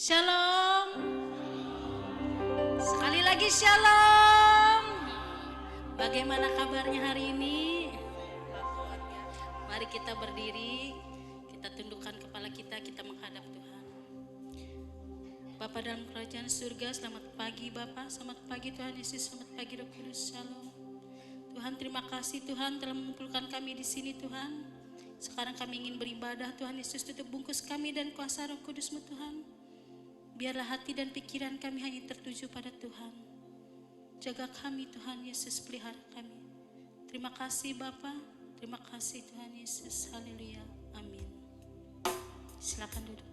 Shalom. Sekali lagi shalom. Bagaimana kabarnya hari ini? Mari kita berdiri, kita tundukkan kepala kita menghadap Tuhan. Bapa dalam kerajaan surga, selamat pagi Bapa, selamat pagi Tuhan Yesus, selamat pagi Roh Kudus, shalom. Tuhan, terima kasih Tuhan telah mengumpulkan kami di sini Tuhan. Sekarang kami ingin beribadah Tuhan Yesus, tutup bungkus kami dan kuasa Roh Kudus-Mu Tuhan. Biarlah hati dan pikiran kami hanya tertuju pada Tuhan. Jaga kami Tuhan Yesus, pelihara kami. Terima kasih Bapa, terima kasih Tuhan Yesus, haleluya, amin. Silakan duduk.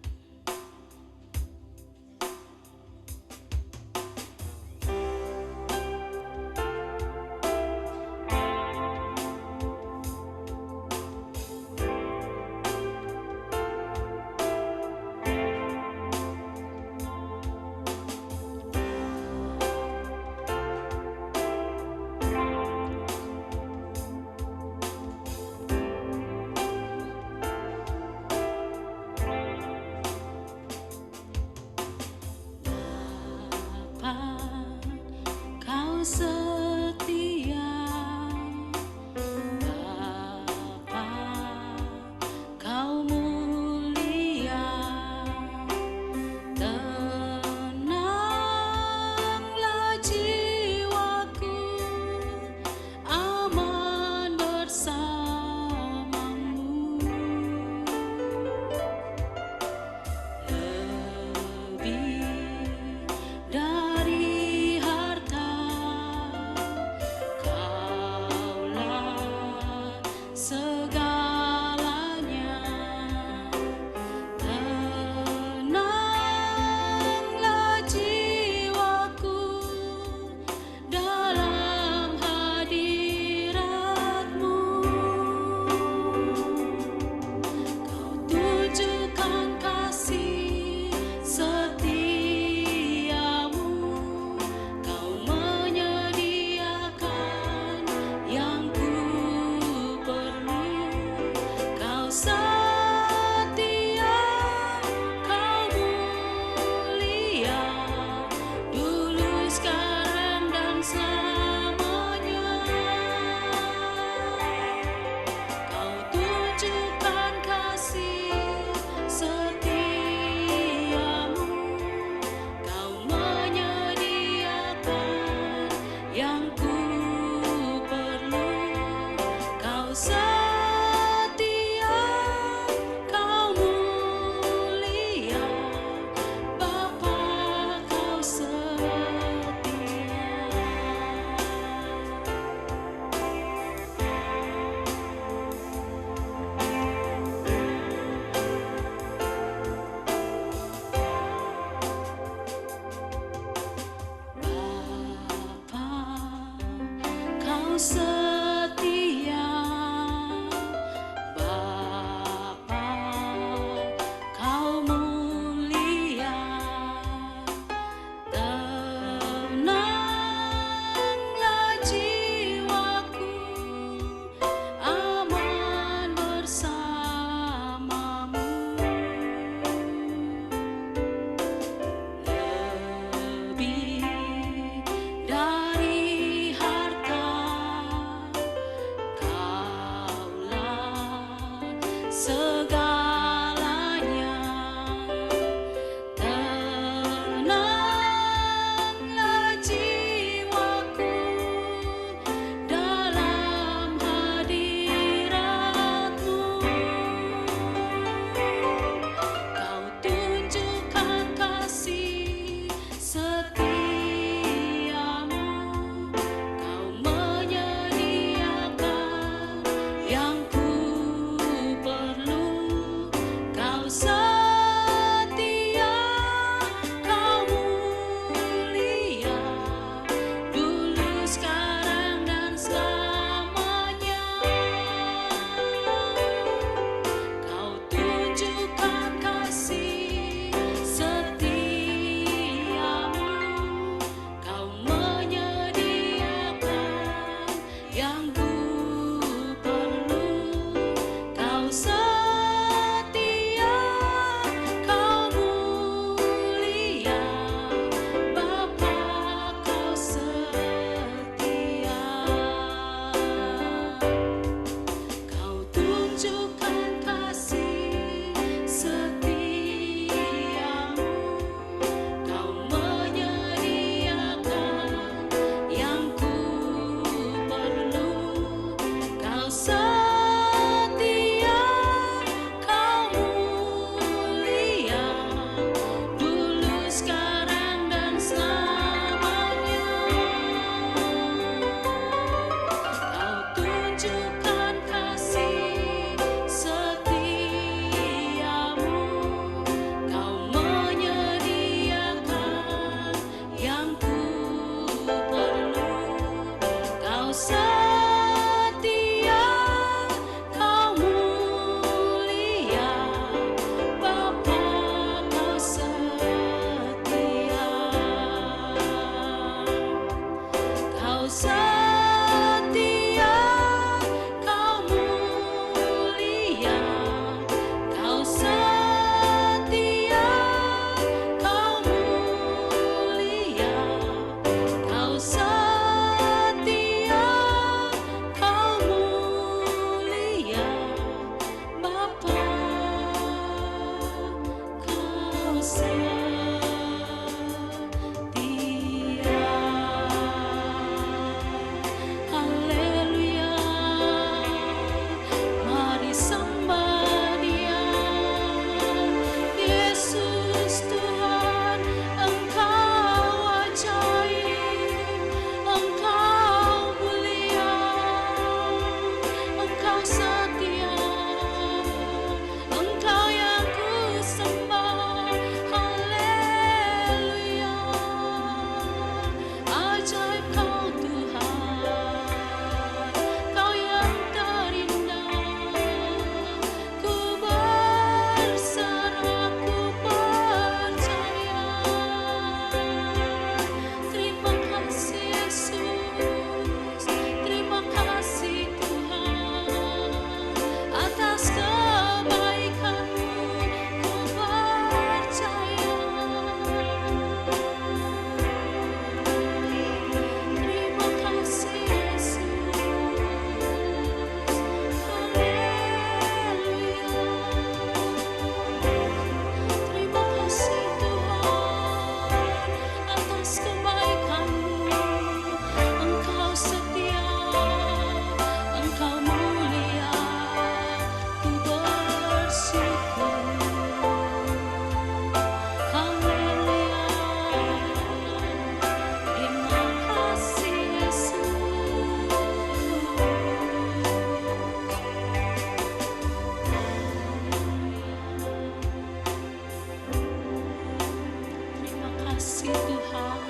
kasih Tuhan.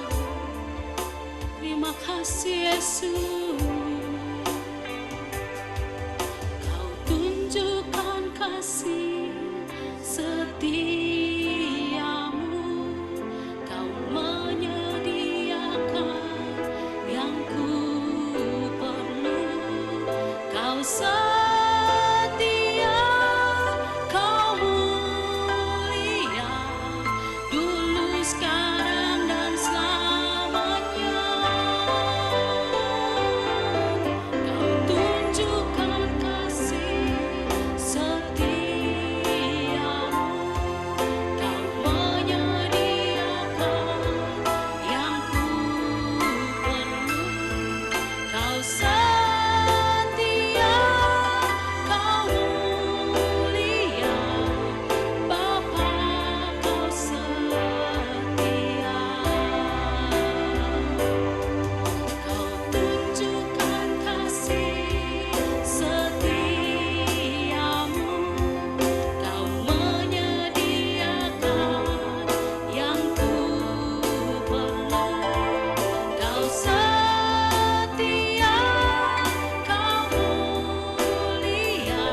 Terima kasih Yesus. Kau tunjukkan kasih setiamu. Kau menyediakan yang ku perlu. Kau setia, kau mulia, dulu sekarang dan selamanya. Kau tunjukkan kasih setiamu. Kau menyediakan yang ku perlu. Kau setia, kau mulia, Bapa, kau setia. Kau tunjukkan kasih setiamu. Kau menyediakan yang ku perlu. Kau setia, kau mulia,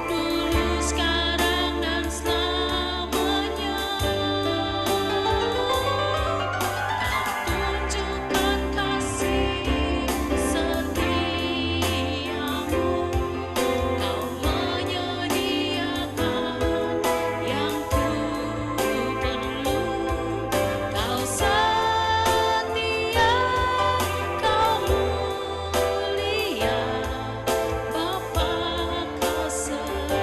dulu sekarang dan selamanya. Kau tunjukkan kasih setiamu. Kau menyediakan yang ku perlu. Kau setia, kau mulia, Bapa, kau setia.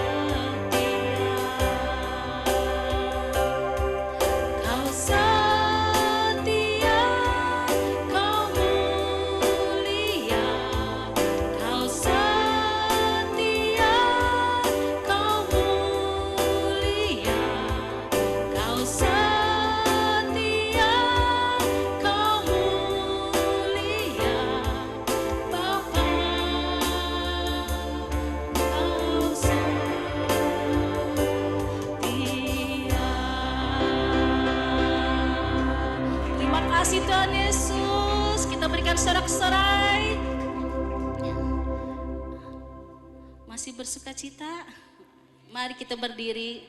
Kau setia, kau mulia, kau setia, kau mulia, kau setia, kau mulia, Bapa, kau setia. Terima kasih Tuhan Yesus. Kita berikan sorak-sorai. Masih bersuka cita? Mari kita berdiri.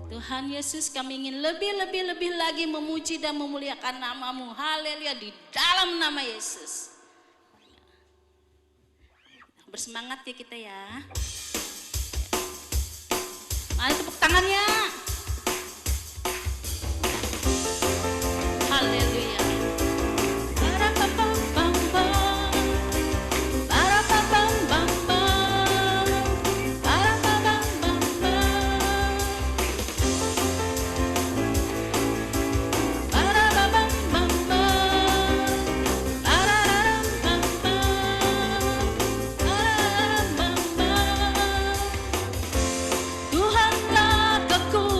Tuhan Yesus, kami ingin lebih lagi memuji dan memuliakan nama-Mu. Haleluya, di dalam nama Yesus. Bersemangat ya kita ya. Mari tepuk tangannya. Haleluya. Para-pam-pam-pam-pam. Para-pam-pam-pam-pam. Para-pam-pam-pam-pam. Para-pam-pam-pam-pam. Para-pam-pam-pam. Tuhanlah kekuatan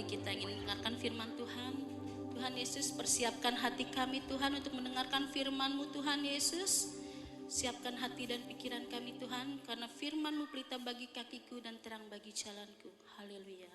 lagi kita ingin mendengarkan firman Tuhan. Tuhan Yesus, persiapkan hati kami Tuhan untuk mendengarkan firman-Mu Tuhan Yesus. Siapkan hati dan pikiran kami Tuhan, karena firman-Mu pelita bagi kakiku dan terang bagi jalanku. Haleluya.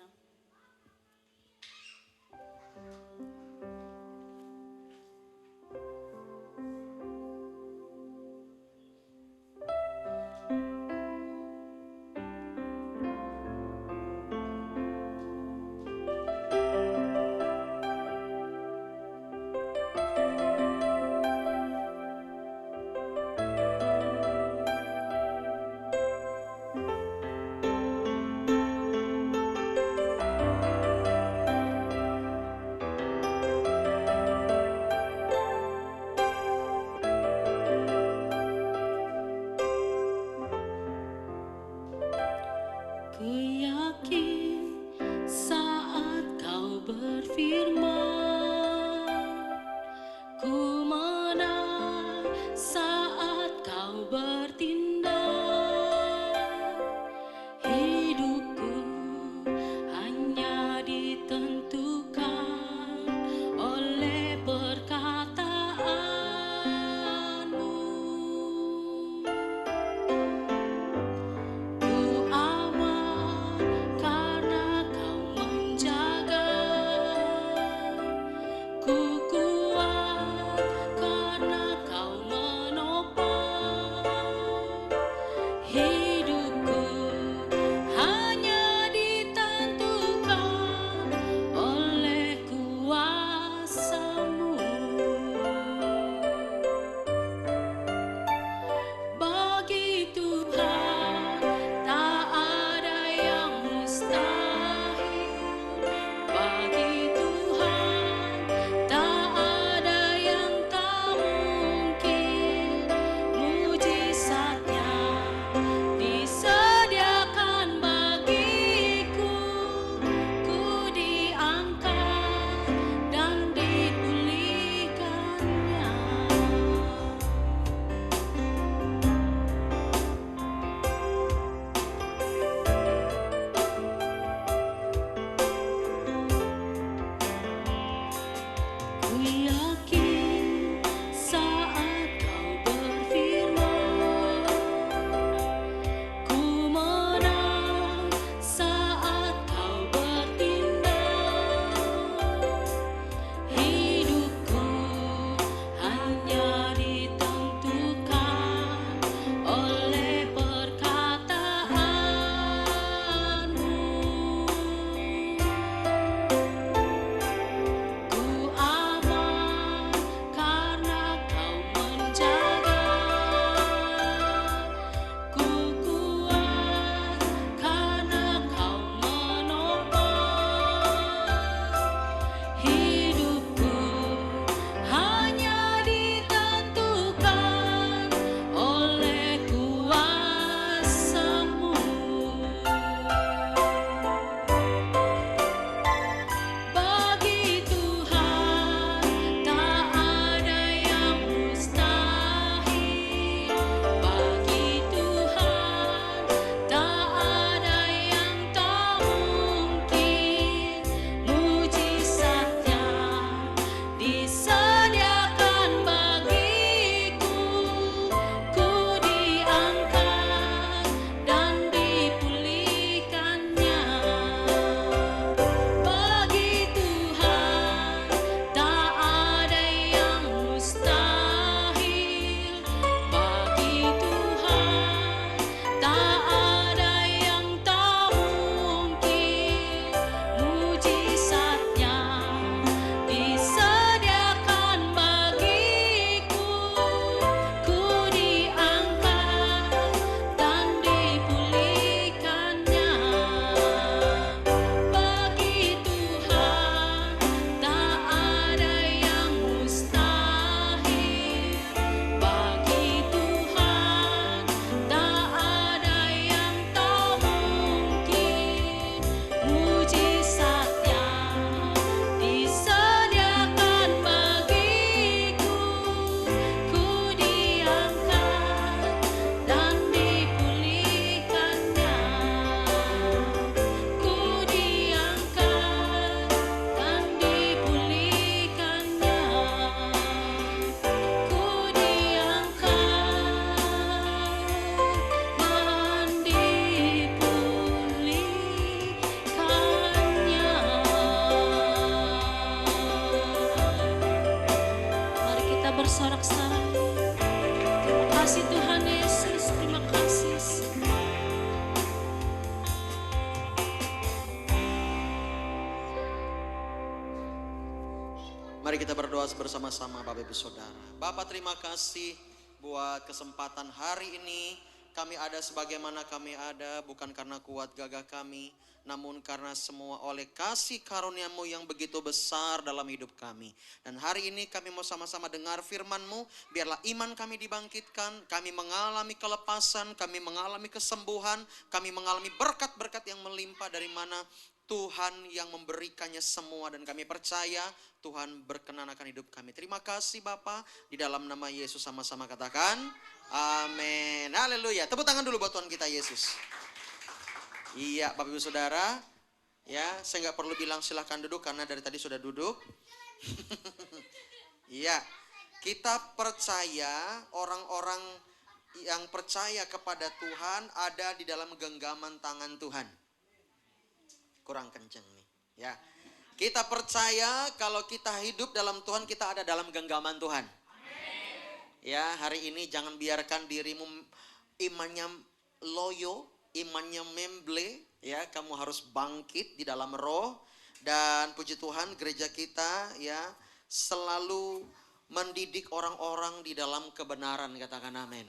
kasih Tuhan Yesus, terima kasih. Mari kita berdoa bersama-sama Bapak Ibu Saudara. Bapak, terima kasih buat kesempatan hari ini. Kami ada sebagaimana kami ada, bukan karena kuat gagah kami, namun karena semua oleh kasih karunia-Mu yang begitu besar dalam hidup kami. Dan hari ini kami mau sama-sama dengar firman-Mu, biarlah iman kami dibangkitkan, kami mengalami kelepasan, kami mengalami kesembuhan, kami mengalami berkat-berkat yang melimpah dari mana Tuhan yang memberikannya semua, dan kami percaya Tuhan berkenan akan hidup kami. Terima kasih Bapa, di dalam nama Yesus sama-sama katakan amin. Haleluya. Tepuk tangan dulu buat Tuhan kita Yesus. Iya Bapak Ibu Saudara, ya saya nggak perlu bilang silahkan duduk karena dari tadi sudah duduk. Iya, kita percaya orang-orang yang percaya kepada Tuhan ada di dalam genggaman tangan Tuhan. Kurang kenceng nih, ya. Kita percaya kalau kita hidup dalam Tuhan, kita ada dalam genggaman Tuhan. Ya, hari ini jangan biarkan dirimu imannya loyo, imannya memble, ya. Kamu harus bangkit di dalam roh. Dan puji Tuhan, gereja kita ya selalu mendidik orang-orang di dalam kebenaran, katakan amin.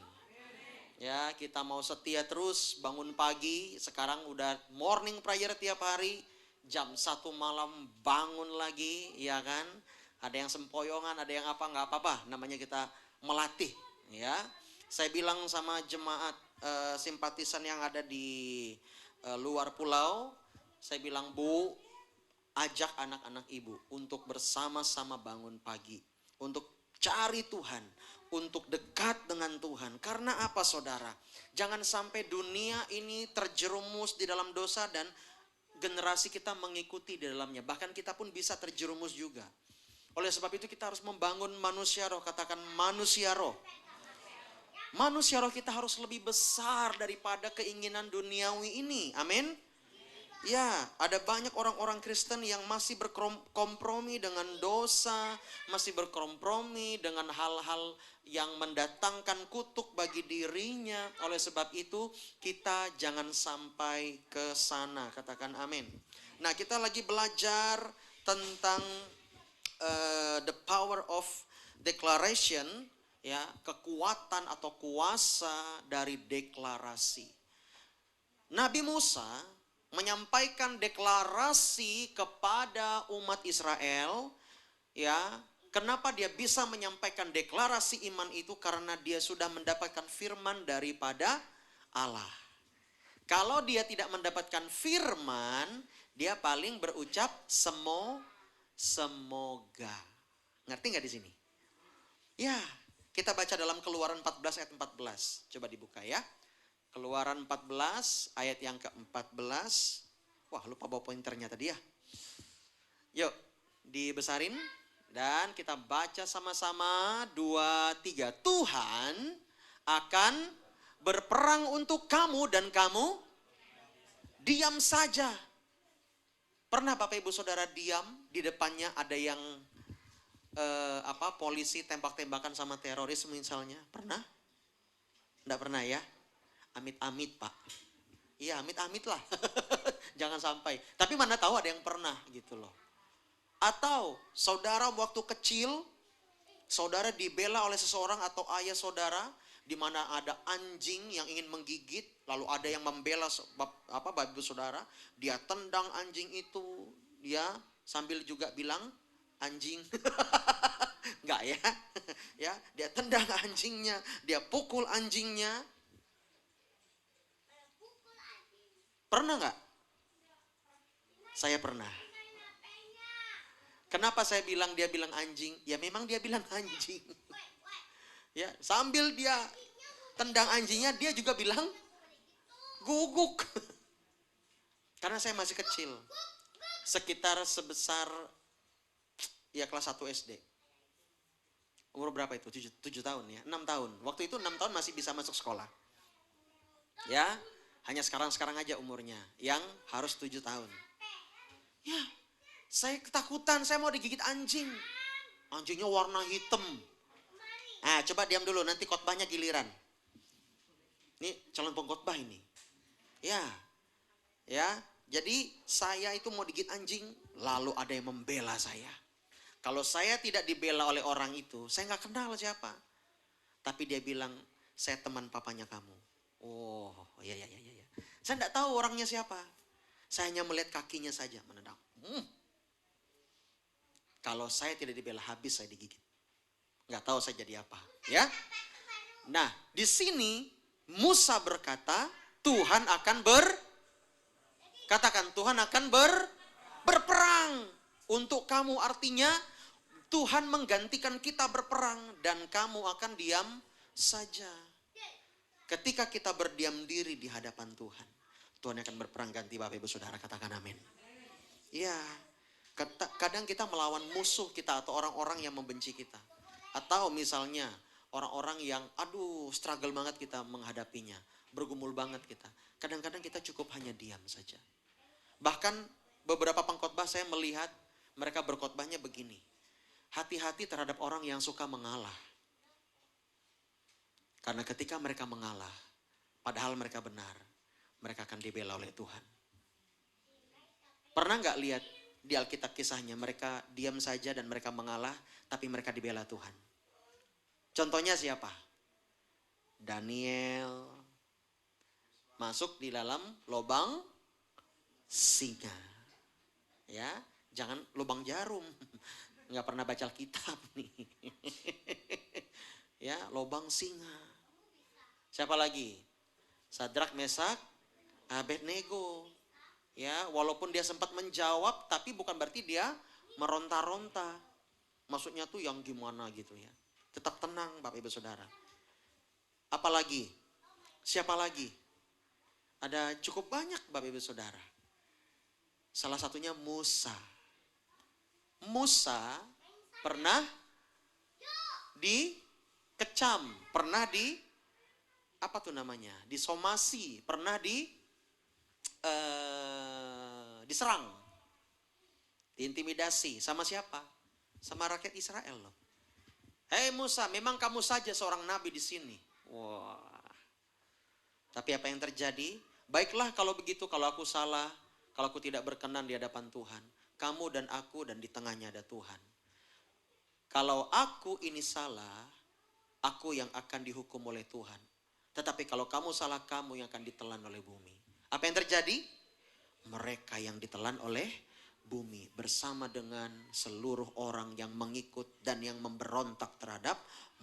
Ya, kita mau setia terus, bangun pagi, sekarang udah morning prayer tiap hari, jam 1 malam bangun lagi, ya kan? Ada yang sempoyongan, ada yang apa, nggak apa-apa, namanya kita melatih, ya. Saya bilang sama jemaat simpatisan yang ada di luar pulau, saya bilang, Bu, ajak anak-anak ibu untuk bersama-sama bangun pagi, untuk cari Tuhan, untuk dekat dengan Tuhan. Karena apa saudara? Jangan sampai dunia ini terjerumus di dalam dosa dan generasi kita mengikuti di dalamnya. Bahkan kita pun bisa terjerumus juga. Oleh sebab itu kita harus membangun manusia roh. Katakan manusia roh. Manusia roh kita harus lebih besar daripada keinginan duniawi ini. Amin. Ya, ada banyak orang-orang Kristen yang masih berkompromi dengan dosa, masih berkompromi dengan hal-hal yang mendatangkan kutuk bagi dirinya. Oleh sebab itu, kita jangan sampai ke sana. Katakan amin. Nah, kita lagi belajar tentang the power of declaration, ya, kekuatan atau kuasa dari deklarasi. Nabi Musa menyampaikan deklarasi kepada umat Israel, ya. Kenapa dia bisa menyampaikan deklarasi iman itu? Karena dia sudah mendapatkan firman daripada Allah. Kalau dia tidak mendapatkan firman, dia paling berucap semoga. Ngerti nggak di sini? Ya, kita baca dalam Keluaran 14 ayat 14. Coba dibuka ya. Keluaran 14 ayat yang ke-14. Wah, lupa bawa pointernya tadi ya. Yuk, dibesarin dan kita baca sama-sama 2, 3. Tuhan akan berperang untuk kamu dan kamu diam saja. Pernah Bapak Ibu Saudara diam di depannya ada yang polisi tembak-tembakan sama teroris misalnya? Pernah? Enggak pernah ya? Amit-amit Pak. Iya amit-amit lah. Jangan sampai. Tapi mana tahu ada yang pernah gitu loh. Atau saudara waktu kecil, saudara dibela oleh seseorang atau ayah saudara, di mana ada anjing yang ingin menggigit, lalu ada yang membela Bapak Ibu Saudara, dia tendang anjing itu, dia sambil juga bilang anjing. Enggak ya? Ya, dia tendang anjingnya, dia pukul anjingnya. Pernah nggak? Saya pernah. Kenapa saya bilang dia bilang anjing? Ya memang dia bilang anjing. Ya, sambil dia tendang anjingnya, dia juga bilang guguk. Karena saya masih kecil. Sekitar sebesar ya kelas 1 SD. Umur berapa itu? 7 tahun ya, 6 tahun. Waktu itu 6 tahun masih bisa masuk sekolah. Ya, hanya sekarang aja umurnya, yang harus 7 tahun. Ya, saya ketakutan, saya mau digigit anjing. Anjingnya warna hitam. Coba diam dulu, nanti khotbahnya giliran. Ini calon pengkhotbah ini. Ya. Jadi saya itu mau digigit anjing, lalu ada yang membela saya. Kalau saya tidak dibela oleh orang itu, saya nggak kenal siapa. Tapi dia bilang, saya teman papanya kamu. Oh, iya. Saya nggak tahu orangnya siapa. Saya hanya melihat kakinya saja menendang. Kalau saya tidak dibela, habis saya digigit. Nggak tahu saya jadi apa. Ya. Nah, di sini Musa berkata, Tuhan akan katakan Tuhan akan berperang untuk kamu, artinya Tuhan menggantikan kita berperang dan kamu akan diam saja. Ketika kita berdiam diri di hadapan Tuhan, Tuhan akan berperang ganti. Bapak Ibu Saudara, katakan amin. Ya, kadang kita melawan musuh kita atau orang-orang yang membenci kita. Atau misalnya orang-orang yang struggle banget kita menghadapinya, bergumul banget kita. Kadang-kadang kita cukup hanya diam saja. Bahkan beberapa pengkhotbah saya melihat mereka berkhotbahnya begini. Hati-hati terhadap orang yang suka mengalah. Karena ketika mereka mengalah, padahal mereka benar, mereka akan dibela oleh Tuhan. Pernah nggak lihat di Alkitab kisahnya, mereka diam saja dan mereka mengalah, tapi mereka dibela Tuhan. Contohnya siapa? Daniel masuk di dalam lubang singa. Ya, jangan lubang jarum. Nggak pernah baca Alkitab nih. Ya, lubang singa. Siapa lagi? Sadrak, Mesak, Abednego. Ya, walaupun dia sempat menjawab, tapi bukan berarti dia meronta-ronta. Maksudnya tuh yang gimana gitu ya. Tetap tenang Bapak Ibu Saudara. Apalagi? Siapa lagi? Ada cukup banyak Bapak Ibu Saudara. Salah satunya Musa. Musa pernah dikecam, pernah disomasi, pernah diserang, diintimidasi. Sama siapa? Sama rakyat Israel loh. Hei Musa, memang kamu saja seorang nabi di sini. Wah. Tapi apa yang terjadi? Baiklah kalau begitu, kalau aku salah, kalau aku tidak berkenan di hadapan Tuhan, kamu dan aku dan di tengahnya ada Tuhan. Kalau aku ini salah, aku yang akan dihukum oleh Tuhan. Tetapi kalau kamu salah, kamu yang akan ditelan oleh bumi. Apa yang terjadi? Mereka yang ditelan oleh bumi bersama dengan seluruh orang yang mengikut dan yang memberontak terhadap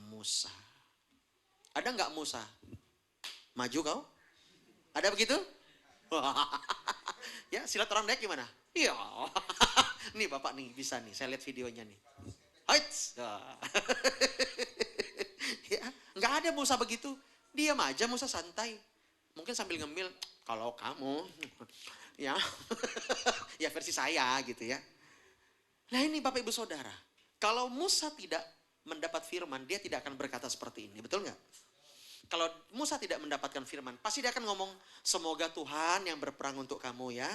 Musa. Ada nggak Musa? Maju kau? Ada begitu? Ya, silat orang Dayak gimana? Iya. Nih Bapak nih, bisa nih, saya lihat videonya nih. Haits. Ya, nggak ada Musa begitu. Diam aja Musa, santai. Mungkin sambil ngemil, kalau kamu, ya, ya versi saya gitu ya. Nah ini Bapak Ibu Saudara, kalau Musa tidak mendapat firman, dia tidak akan berkata seperti ini, betul nggak? Kalau Musa tidak mendapatkan firman, pasti dia akan ngomong, semoga Tuhan yang berperang untuk kamu ya.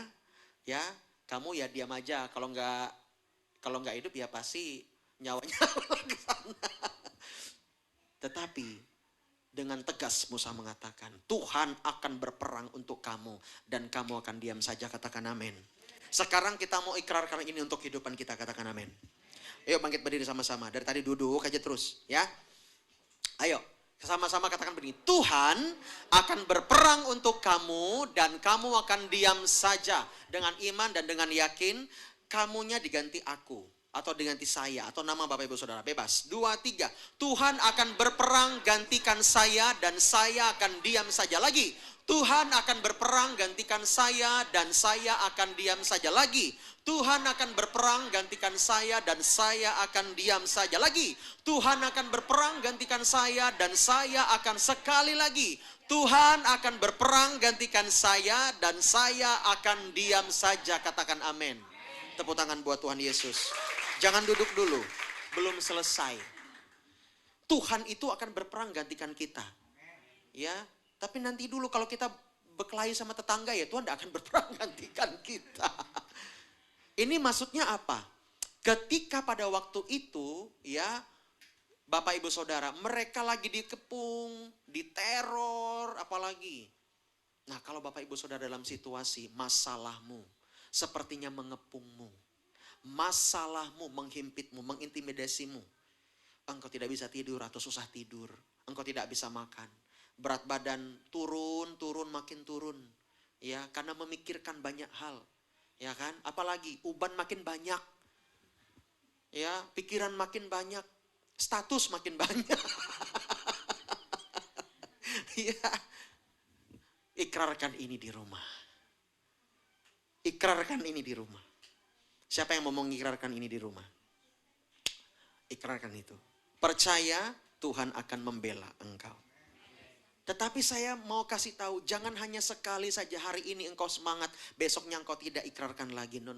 Ya, kamu ya diam aja. Kalau nggak hidup ya pasti nyawanya ke sana. Tetapi dengan tegas Musa mengatakan, Tuhan akan berperang untuk kamu dan kamu akan diam saja. Katakan amin. Sekarang kita mau ikrarkan ini untuk kehidupan kita. Katakan amin. Ayo bangkit berdiri sama-sama. Dari tadi duduk aja terus ya. Ayo. Sama-sama katakan begini, Tuhan akan berperang untuk kamu dan kamu akan diam saja. Dengan iman dan dengan yakin, kamunya diganti aku atau diganti saya atau nama Bapak Ibu Saudara, bebas. 2, 3, Tuhan akan berperang gantikan saya dan saya akan diam saja. Lagi, Tuhan akan berperang gantikan saya dan saya akan diam saja. Lagi, Tuhan akan berperang gantikan saya dan saya akan diam saja. Lagi, Tuhan akan berperang gantikan saya dan saya akan, sekali lagi, Tuhan akan berperang gantikan saya dan saya akan diam saja. Katakan amin. Tepuk tangan buat Tuhan Yesus. Jangan duduk dulu, belum selesai. Tuhan itu akan berperang gantikan kita. Ya, tapi nanti dulu kalau kita berkelahi sama tetangga, ya Tuhan tidak akan berperang gantikan kita. Ini maksudnya apa? Ketika pada waktu itu ya Bapak Ibu Saudara, mereka lagi dikepung, diteror, apalagi. Nah, kalau Bapak Ibu Saudara dalam situasi masalahmu sepertinya mengepungmu, masalahmu menghimpitmu, mengintimidasimu, engkau tidak bisa tidur atau susah tidur, engkau tidak bisa makan, berat badan turun makin turun, ya, karena memikirkan banyak hal, ya kan? Apalagi uban makin banyak, ya, pikiran makin banyak, status makin banyak. Ya, ikrarkan ini di rumah. Ikrarkan ini di rumah. Siapa yang mau mengikrarkan ini di rumah? Ikrarkan itu. Percaya Tuhan akan membela engkau. Tetapi saya mau kasih tahu, jangan hanya sekali saja hari ini engkau semangat, besoknya engkau tidak ikrarkan lagi. No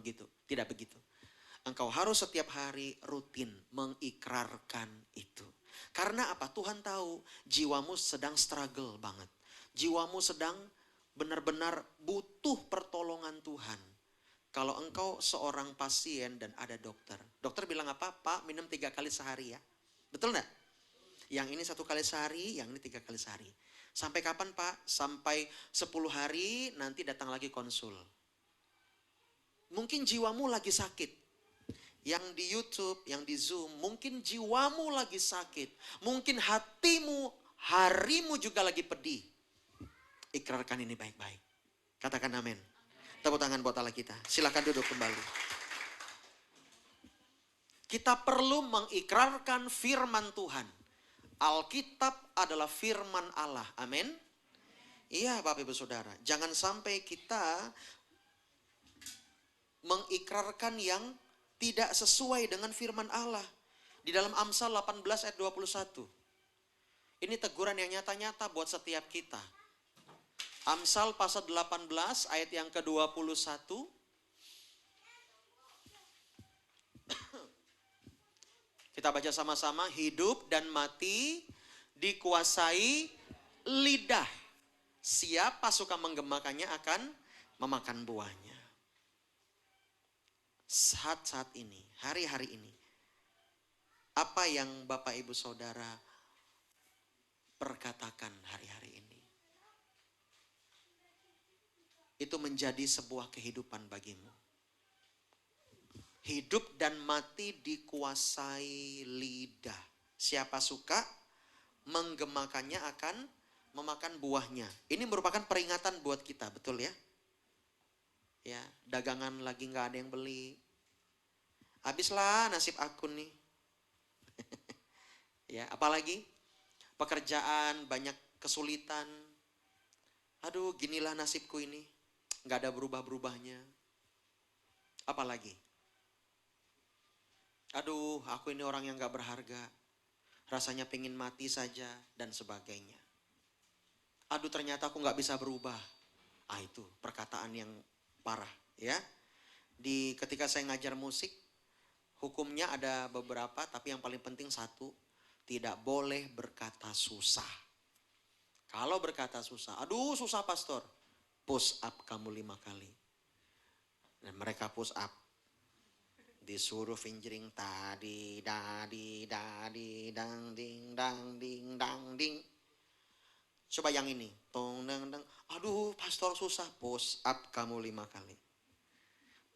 gitu. Tidak begitu. Engkau harus setiap hari rutin mengikrarkan itu. Karena apa? Tuhan tahu jiwamu sedang struggle banget. Jiwamu sedang benar-benar butuh pertolongan Tuhan. Kalau engkau seorang pasien dan ada dokter. Dokter bilang apa? Pak, minum 3 kali sehari ya. Betul enggak? Yang ini 1 kali sehari, yang ini 3 kali sehari. Sampai kapan Pak? Sampai 10 hari nanti datang lagi konsul. Mungkin jiwamu lagi sakit. Yang di YouTube, yang di Zoom, mungkin jiwamu lagi sakit. Mungkin harimu juga lagi pedih. Ikrarkan ini baik-baik. Katakan amin. Tepuk tangan buat Allah kita. Silakan duduk kembali. Kita perlu mengikrarkan firman Tuhan. Alkitab adalah firman Allah. Amin. Iya Bapak Ibu Saudara. Jangan sampai kita mengikrarkan yang tidak sesuai dengan firman Allah. Di dalam Amsal 18 ayat 21. Ini teguran yang nyata-nyata buat setiap kita. Amsal pasal 18 ayat yang ke-21. Kita baca sama-sama. Hidup dan mati dikuasai lidah. Siapa suka menggemakannya akan memakan buahnya. Saat-saat ini, hari-hari ini, apa yang Bapak Ibu Saudara perkatakan hari-hari ini, itu menjadi sebuah kehidupan bagimu. Hidup dan mati dikuasai lidah. Siapa suka menggemakannya akan memakan buahnya. Ini merupakan peringatan buat kita, betul ya? Ya, dagangan lagi nggak ada yang beli. Habislah nasib aku nih. Ya, apalagi pekerjaan banyak kesulitan. Aduh, ginilah nasibku ini. Nggak ada berubah-berubahnya. Apalagi? Aduh, aku ini orang yang nggak berharga. Rasanya pengen mati saja dan sebagainya. Aduh, ternyata aku nggak bisa berubah. Itu perkataan yang parah, ya. Ketika saya ngajar musik, hukumnya ada beberapa, tapi yang paling penting satu, tidak boleh berkata susah. Kalau berkata susah, aduh susah pastor, push up kamu 5 kali. Dan mereka push up. Disuruh fingering tadi, dadi, dang, ding, dang, ding, dang, ding. Coba yang ini, tong, dang, dang. Aduh pastor susah, push up kamu 5 kali.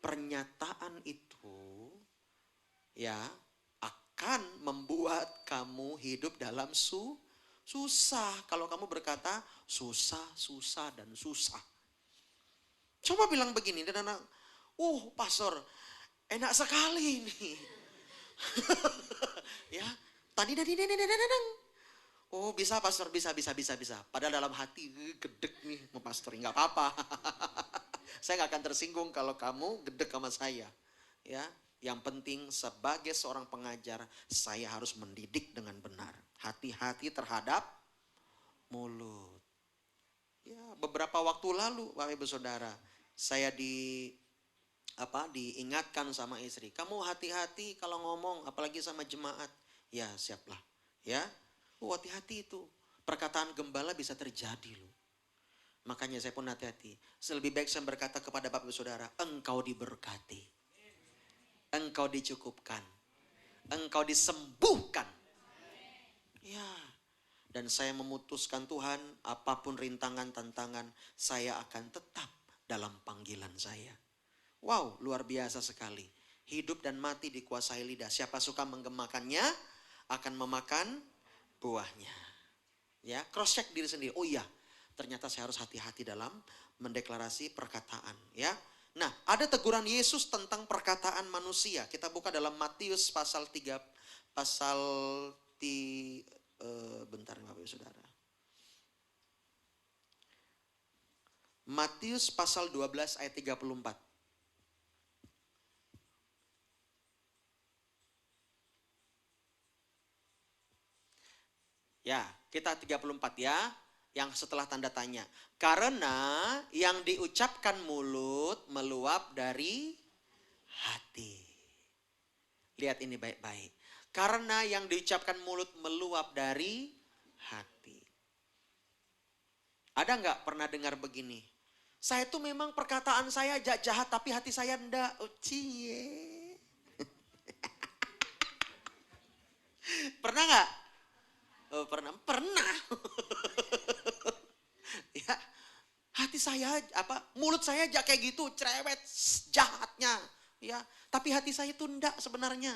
Pernyataan itu ya akan membuat kamu hidup dalam susah. Kalau kamu berkata susah, dan susah. Coba bilang begini, dan anak, pastor, enak sekali ini. Ya, tadi. Oh bisa pastor, bisa. Padahal dalam hati gedek nih mau pastor, nggak apa-apa. Saya nggak akan tersinggung kalau kamu gedek sama saya. Ya, yang penting sebagai seorang pengajar saya harus mendidik dengan benar. Hati-hati terhadap mulut. Ya, beberapa waktu lalu Bapak Ibu Saudara, saya diingatkan sama istri, kamu hati-hati kalau ngomong, apalagi sama jemaat. Ya siaplah, ya. Hati-hati itu. Perkataan gembala bisa terjadi loh. Makanya saya pun hati-hati. Lebih baik saya berkata kepada Bapak Ibu Saudara, engkau diberkati. Engkau dicukupkan. Engkau disembuhkan. Ya. Dan saya memutuskan Tuhan, apapun rintangan, tantangan, saya akan tetap dalam panggilan saya. Wow, luar biasa sekali. Hidup dan mati dikuasai lidah. Siapa suka menggemakannya, akan memakan buahnya. Ya, cross check diri sendiri. Oh iya, ternyata saya harus hati-hati dalam mendeklarasi perkataan. Ya, nah ada teguran Yesus tentang perkataan manusia. Kita buka dalam Matius pasal 3, pasal bentar Bapak Ibu Saudara. Matius pasal 12 ayat 34. Ya, kita 34 ya. Yang setelah tanda tanya. Karena yang diucapkan mulut meluap dari hati. Lihat ini baik-baik. Karena yang diucapkan mulut meluap dari hati. Ada nggak pernah dengar begini? Saya tuh memang perkataan saya jahat tapi hati saya enggak. Oh cie. Pernah nggak? Oh, pernah. Ya, hati saya mulut saya kayak gitu, cerewet, jahatnya, ya. Tapi hati saya tuh enggak sebenarnya.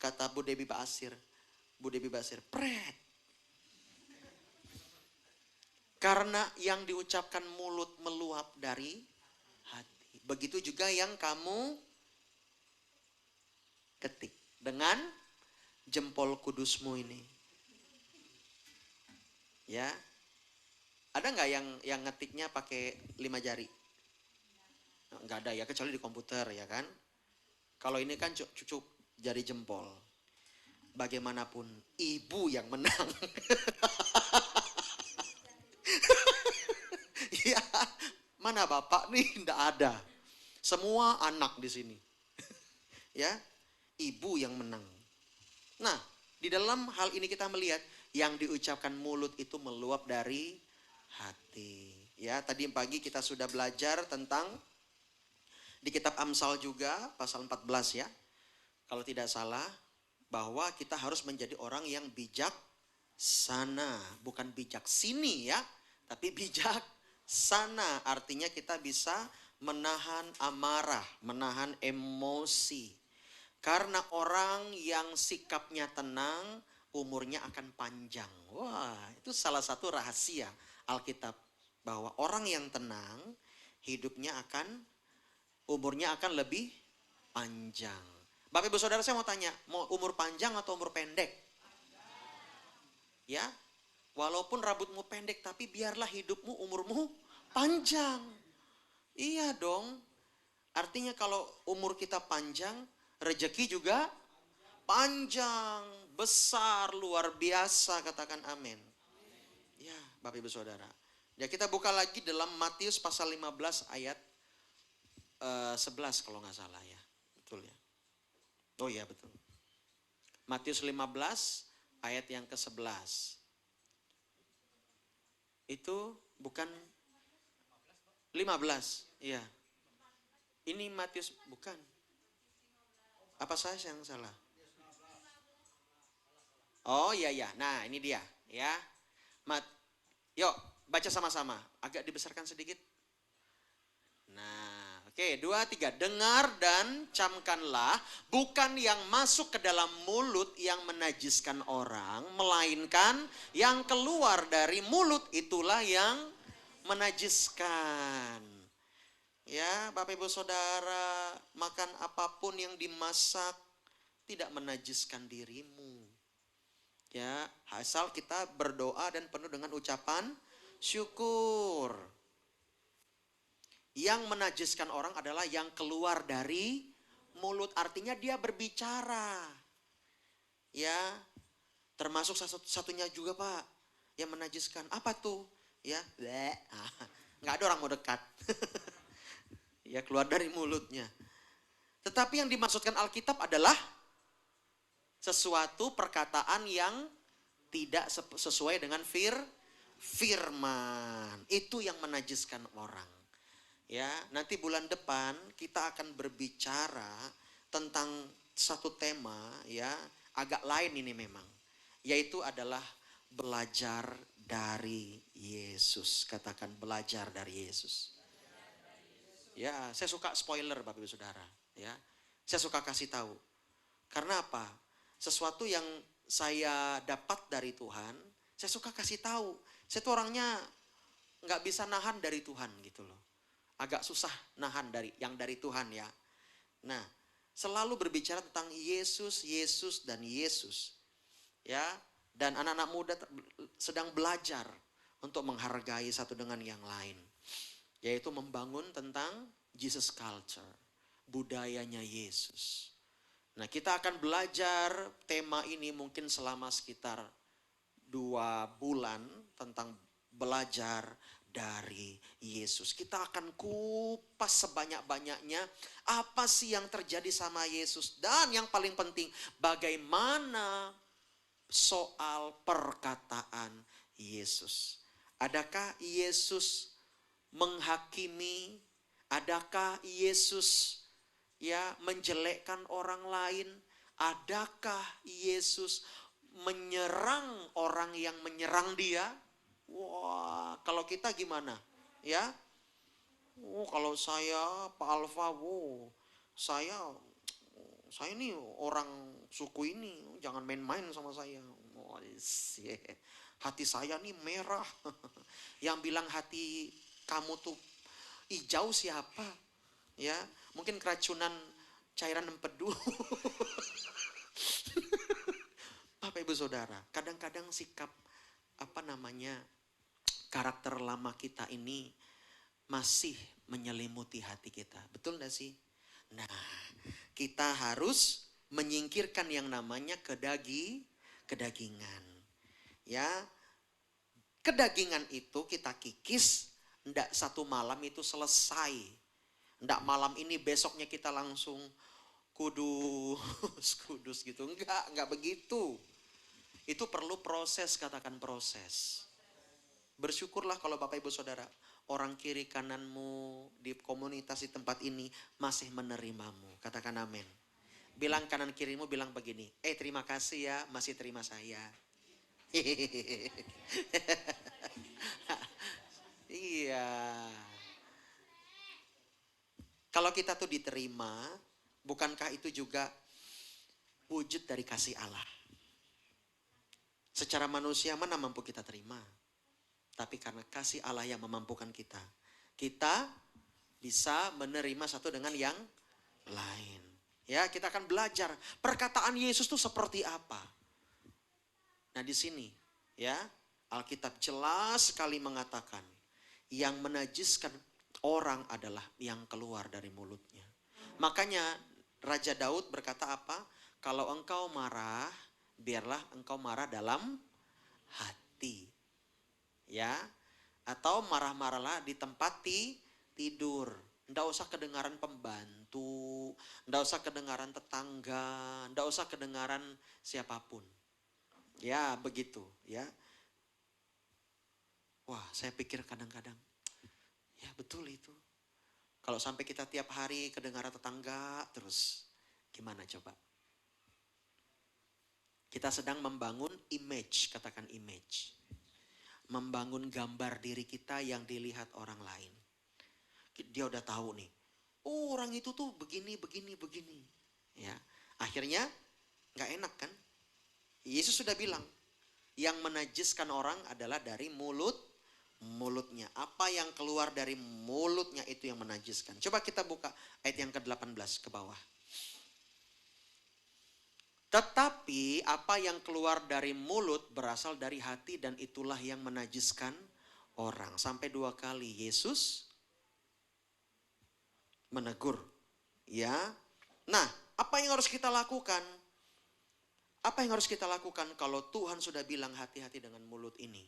Kata Bu Debbie Basir, pret. Karena yang diucapkan mulut meluap dari hati. Begitu juga yang kamu ketik dengan jempol kudusmu ini. Ya. Ada nggak yang ngetiknya pakai 5 jari? Nggak ada ya, kecuali di komputer ya kan. Kalau ini kan cucuk jari jempol. Bagaimanapun ibu yang menang. Ya, mana bapak nih? Nggak ada. Semua anak di sini. Ya, ibu yang menang. Nah, di dalam hal ini kita melihat yang diucapkan mulut itu meluap dari hati. Ya, tadi pagi kita sudah belajar tentang di kitab Amsal juga pasal 14 ya. Kalau tidak salah bahwa kita harus menjadi orang yang bijaksana, bukan bijaksini ya, tapi bijaksana. Artinya kita bisa menahan amarah, menahan emosi. Karena orang yang sikapnya tenang, umurnya akan panjang. Wah, itu salah satu rahasia Alkitab. Bahwa orang yang tenang, umurnya akan lebih panjang. Bapak Ibu Saudara, saya mau tanya, mau umur panjang atau umur pendek? Ya, walaupun rambutmu pendek, tapi biarlah hidupmu, umurmu panjang. Iya dong. Artinya kalau umur kita panjang, rezeki juga panjang, besar, luar biasa, katakan amin. Ya, Bapak Ibu Saudara. Ya, kita buka lagi dalam Matius pasal 15 ayat 11 kalau nggak salah ya. Betul ya. Oh iya betul. Matius 15 ayat yang ke-11. Itu bukan 15, iya. Ini Matius bukan. Apa saya yang salah? Oh iya iya. Nah, ini dia ya. Yuk, baca sama-sama. Agak dibesarkan sedikit. Nah, oke, 2, 3. Dengar dan camkanlah, bukan yang masuk ke dalam mulut yang menajiskan orang, melainkan yang keluar dari mulut itulah yang menajiskan. Ya, Bapak Ibu Saudara, makan apapun yang dimasak tidak menajiskan dirimu. Ya, asal kita berdoa dan penuh dengan ucapan syukur. Yang menajiskan orang adalah yang keluar dari mulut, artinya dia berbicara. Ya, termasuk satunya juga Pak, yang menajiskan. Apa tuh? Ya, nggak ada orang mau dekat. Ya, keluar dari mulutnya. Tetapi yang dimaksudkan Alkitab adalah sesuatu perkataan yang tidak sesuai dengan firman. Itu yang menajiskan orang. Ya, nanti bulan depan kita akan berbicara tentang satu tema ya, agak lain ini memang. Yaitu adalah belajar dari Yesus. Katakan belajar dari Yesus. Ya, saya suka spoiler Bapak Ibu Saudara. Ya, saya suka kasih tahu. Karena apa? Sesuatu yang saya dapat dari Tuhan, saya suka kasih tahu. Saya tuh orangnya nggak bisa nahan dari Tuhan gitu loh. Agak susah nahan dari Tuhan ya. Nah, selalu berbicara tentang Yesus, Yesus dan Yesus. Ya, dan anak-anak muda sedang belajar untuk menghargai satu dengan yang lain. Yaitu membangun tentang Jesus culture, budayanya Yesus. Nah, kita akan belajar tema ini mungkin selama sekitar 2 bulan tentang belajar dari Yesus. Kita akan kupas sebanyak-banyaknya apa sih yang terjadi sama Yesus. Dan yang paling penting, bagaimana soal perkataan Yesus. Adakah Yesus menghakimi? Adakah Yesus menjelekkan orang lain? Adakah Yesus menyerang orang yang menyerang dia? Wah, kalau kita gimana? Ya, kalau saya Pak Alfa, saya ini orang suku ini, jangan main-main sama saya. Hati saya nih merah. Yang bilang hati kamu tuh hijau siapa? Ya, mungkin keracunan cairan empedu. Bapak Ibu Saudara, kadang-kadang sikap karakter lama kita ini masih menyelimuti hati kita. Betul gak sih? Nah, kita harus menyingkirkan yang namanya kedagingan. Ya, kedagingan itu kita kikis, ndak satu malam itu selesai. Ndak malam ini besoknya kita langsung kudus gitu. Enggak begitu. Itu perlu proses, katakan proses. Bersyukurlah kalau Bapak Ibu Saudara, orang kiri kananmu di komunitas di tempat ini masih menerimamu. Katakan amin. Bilang kanan kirimu, bilang begini, terima kasih ya masih terima saya. Iya. Kalau kita tuh diterima, bukankah itu juga wujud dari kasih Allah? Secara manusia mana mampu kita terima. Tapi karena kasih Allah yang memampukan kita, kita bisa menerima satu dengan yang lain. Ya, kita akan belajar perkataan Yesus itu seperti apa. Nah, di sini ya, Alkitab jelas sekali mengatakan yang menajiskan orang adalah yang keluar dari mulutnya. Makanya Raja Daud berkata apa? Kalau engkau marah, biarlah engkau marah dalam hati. Ya, atau marah-marahlah di tempat tidur. Nggak usah kedengaran pembantu, nggak usah kedengaran tetangga, nggak usah kedengaran siapapun. Ya, begitu ya. Wah, saya pikir kadang-kadang, ya betul itu. Kalau sampai kita tiap hari kedengaran tetangga terus, gimana coba? Kita sedang membangun image, katakan image. Membangun gambar diri kita yang dilihat orang lain. Dia udah tahu nih, oh orang itu tuh begini. Ya, akhirnya nggak enak kan? Yesus sudah bilang, yang menajiskan orang adalah dari mulutnya. Apa yang keluar dari mulutnya itu yang menajiskan. Coba kita buka ayat yang ke-18 ke bawah. Tetapi apa yang keluar dari mulut berasal dari hati dan itulah yang menajiskan orang. Sampai 2 kali Yesus menegur. Ya. Nah, apa yang harus kita lakukan? Apa yang harus kita lakukan kalau Tuhan sudah bilang hati-hati dengan mulut ini?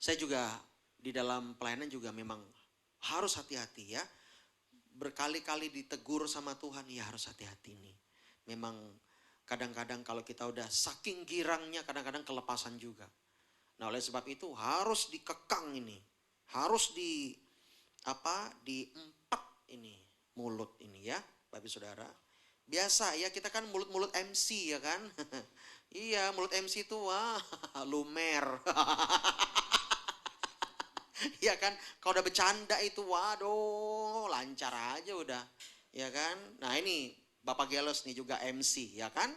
Saya juga di dalam pelayanan juga memang harus hati-hati ya. Berkali-kali ditegur sama Tuhan, ya harus hati-hati nih. Memang kadang-kadang kalau kita udah saking girangnya kadang-kadang kelepasan juga. Nah, oleh sebab itu harus dikekang ini. Harus diempat ini mulut ini ya, Bapak Saudara. Biasa ya, kita kan mulut-mulut MC ya kan. Iya, mulut MC itu wah lumer. Iya kan, kalau udah bercanda itu waduh lancar aja udah. Ya kan. Nah ini Bapak Gelos nih juga MC ya kan.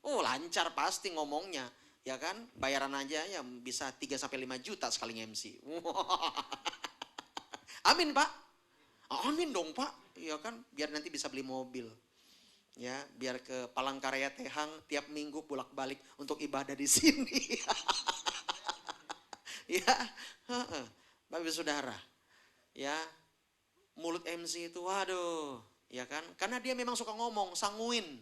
Oh lancar pasti ngomongnya. Ya kan, bayaran aja ya bisa 3 sampai 5 juta sekali MC. Amin Pak. Amin dong Pak. Ya kan, biar nanti bisa beli mobil. Ya, biar ke Palangkaraya Tehang tiap minggu bolak-balik untuk ibadah di sini. Ya, Bapak Ibu Saudara. Ya, mulut MC itu waduh, ya kan? Karena dia memang suka ngomong, sanguin.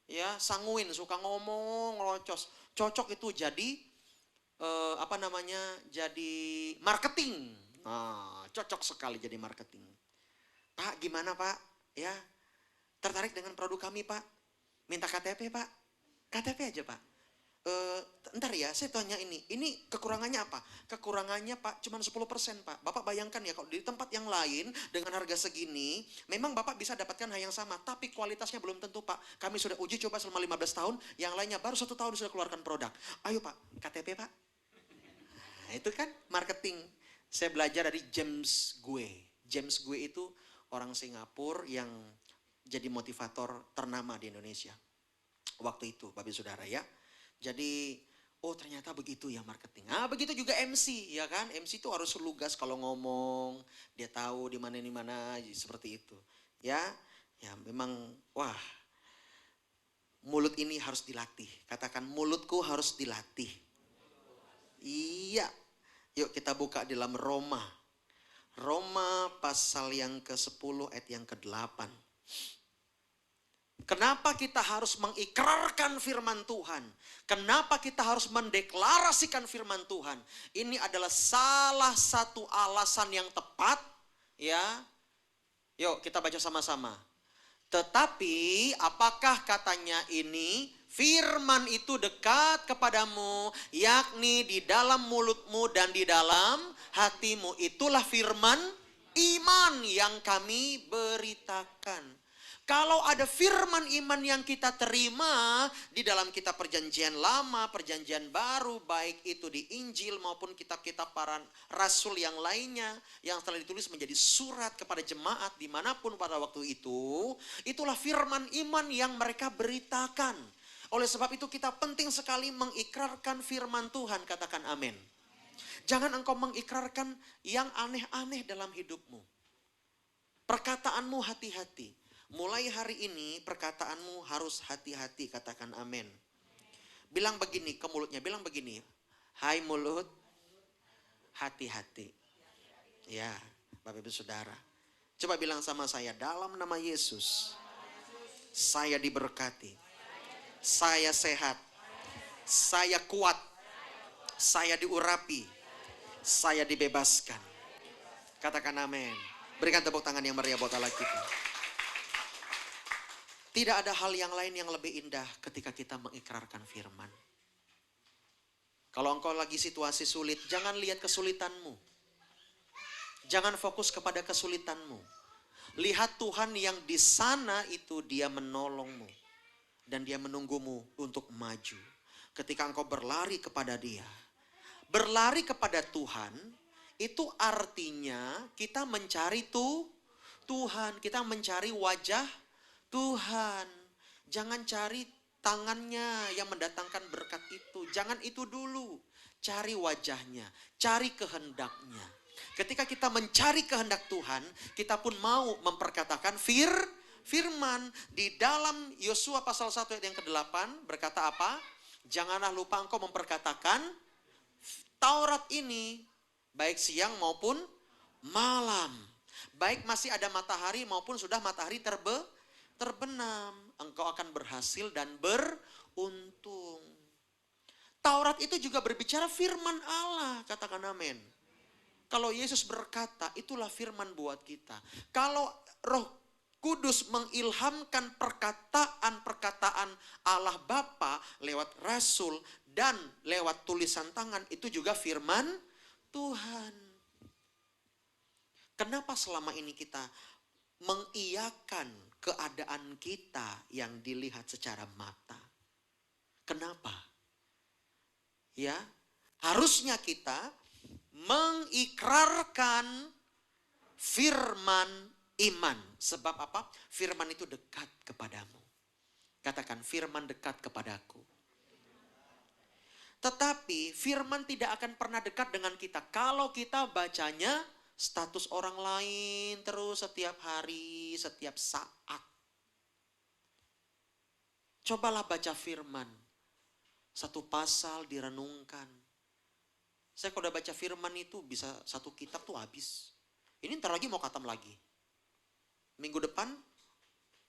Ya, sanguin, suka ngomong, ngelocos. Cocok itu jadi jadi marketing. Nah, cocok sekali jadi marketing. Pak, gimana Pak? Ya, tertarik dengan produk kami Pak? Minta KTP Pak? KTP aja Pak. Ntar ya, saya tanya ini kekurangannya apa? Kekurangannya Pak, cuma 10% Pak. Bapak bayangkan ya, kalau di tempat yang lain dengan harga segini, memang Bapak bisa dapatkan hal yang sama, tapi kualitasnya belum tentu Pak. Kami sudah uji coba selama 15 tahun, yang lainnya baru 1 tahun sudah keluarkan produk. Ayo Pak, KTP Pak. Nah, itu kan marketing. Saya belajar dari James Gue. James Gue itu orang Singapura yang jadi motivator ternama di Indonesia. Waktu itu, Bapak Saudara ya. Jadi, oh ternyata begitu ya marketing. Ah, begitu juga MC, ya kan? MC itu harus lugas kalau ngomong, dia tahu di mana seperti itu. Ya, ya memang wah. Mulut ini harus dilatih. Katakan mulutku harus dilatih. Iya. Yuk kita buka dalam Roma. Roma pasal yang ke-10 ayat yang ke-8. Kenapa kita harus mengikrarkan firman Tuhan? Kenapa kita harus mendeklarasikan firman Tuhan? Ini adalah salah satu alasan yang tepat, ya. Yuk kita baca sama-sama. Tetapi apakah katanya ini? Firman itu dekat kepadamu, yakni di dalam mulutmu dan di dalam hatimu. Itulah firman iman yang kami beritakan. Kalau ada firman iman yang kita terima di dalam kitab perjanjian lama, perjanjian baru, baik itu di Injil maupun kitab-kitab para rasul yang lainnya, yang telah ditulis menjadi surat kepada jemaat dimanapun pada waktu itu, itulah firman iman yang mereka beritakan. Oleh sebab itu kita penting sekali mengikrarkan firman Tuhan, katakan amin. Jangan engkau mengikrarkan yang aneh-aneh dalam hidupmu. Perkataanmu hati-hati. Mulai hari ini perkataanmu harus hati-hati, katakan amin. Bilang begini ke mulutnya, bilang begini. Hai mulut, hati-hati. Ya, Bapak Ibu Saudara. Coba bilang sama saya, dalam nama Yesus, saya diberkati. Saya sehat. Saya kuat. Saya diurapi. Saya dibebaskan. Katakan amin. Berikan tepuk tangan yang meriah buat Allah kita. Tidak ada hal yang lain yang lebih indah ketika kita mengikrarkan firman. Kalau engkau lagi situasi sulit, jangan lihat kesulitanmu. Jangan fokus kepada kesulitanmu. Lihat Tuhan yang di sana itu dia menolongmu. Dan dia menunggumu untuk maju. Ketika engkau berlari kepada dia. Berlari kepada Tuhan, itu artinya kita mencari Tuhan. Kita mencari wajah Tuhan. Jangan cari tangannya yang mendatangkan berkat itu. Jangan itu dulu. Cari wajahnya. Cari kehendaknya. Ketika kita mencari kehendak Tuhan, kita pun mau memperkatakan firman. Di dalam Yosua pasal 1 ayat yang ke-8 berkata apa? Janganlah lupa engkau memperkatakan Taurat ini baik siang maupun malam. Baik masih ada matahari maupun sudah matahari terbenam, engkau akan berhasil dan beruntung. Taurat itu juga berbicara firman Allah, katakan amin. Kalau Yesus berkata, itulah firman buat kita. Kalau Roh Kudus mengilhamkan perkataan-perkataan Allah Bapa lewat rasul dan lewat tulisan tangan, itu juga firman Tuhan. Kenapa selama ini kita mengiyakan keadaan kita yang dilihat secara mata. Kenapa? Ya, harusnya kita mengikrarkan firman iman. Sebab apa? Firman itu dekat kepadamu. Katakan, firman dekat kepadaku. Tetapi firman tidak akan pernah dekat dengan kita kalau kita bacanya status orang lain terus setiap hari, setiap saat. Cobalah baca firman. Satu pasal direnungkan. Saya kalau udah baca firman itu bisa satu kitab tuh habis. Ini ntar lagi mau khatam lagi. Minggu depan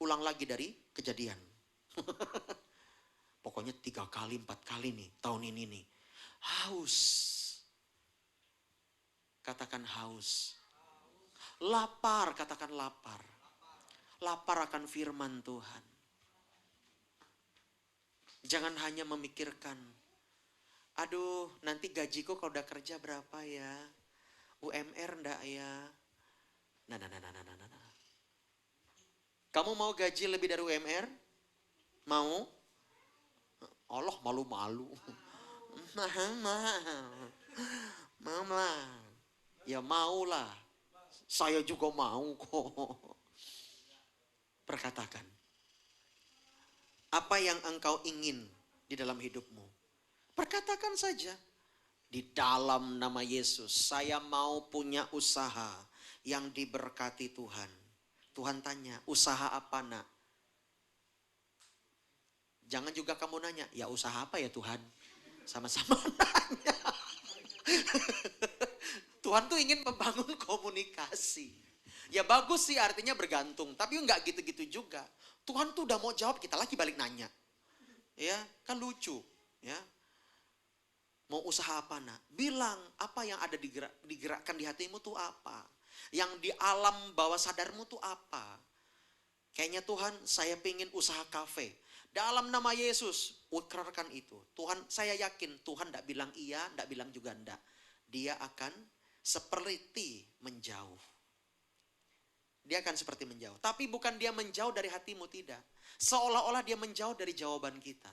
ulang lagi dari Kejadian. Pokoknya 3 kali, 4 kali nih tahun ini nih. Haus. Katakan haus. Lapar, katakan lapar. Lapar akan firman Tuhan. Jangan hanya memikirkan, aduh nanti gajiku kalau udah kerja berapa ya? UMR enggak ya? Nah. Kamu mau gaji lebih dari UMR? Mau? Allah malu-malu. Mau lah. Ya maulah. Saya juga mau kok. Perkatakan. Apa yang engkau ingin di dalam hidupmu? Perkatakan saja. Di dalam nama Yesus, saya mau punya usaha yang diberkati Tuhan. Tuhan tanya, usaha apa nak? Jangan juga kamu nanya, ya usaha apa ya Tuhan? Sama-sama nanya. Tuhan tuh ingin membangun komunikasi. Ya bagus sih artinya bergantung, tapi enggak gitu-gitu juga. Tuhan tuh udah mau jawab, kita lagi balik nanya. Ya, kan lucu, ya. Mau usaha apa nak? Bilang apa yang ada digerakkan di hatimu tuh apa? Yang di alam bawah sadarmu tuh apa? Kayaknya Tuhan, saya pengen usaha kafe. Dalam nama Yesus, ikrarkan itu. Tuhan, saya yakin Tuhan tidak bilang iya, tidak bilang juga enggak. Dia akan seperti menjauh. Dia akan seperti menjauh. Tapi bukan dia menjauh dari hatimu, tidak. Seolah-olah dia menjauh dari jawaban kita.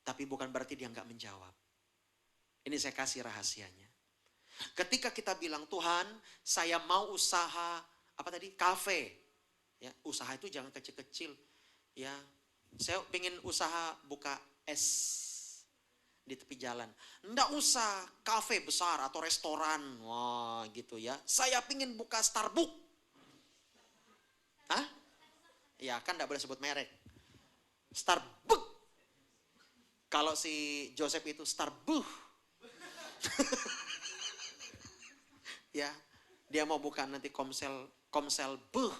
Tapi bukan berarti dia enggak menjawab. Ini saya kasih rahasianya. Ketika kita bilang, Tuhan, saya mau usaha, apa tadi? Kafe. Ya, usaha itu jangan kecil-kecil. Ya, saya pengen usaha buka es di tepi jalan. Nggak usah kafe besar atau restoran. Wah, gitu ya. Saya pengen buka Starbucks. Hah? Ya, kan nggak boleh sebut merek. Starbucks. Kalau si Joseph itu Starbucks. Ya, dia mau buka nanti Komsel buh.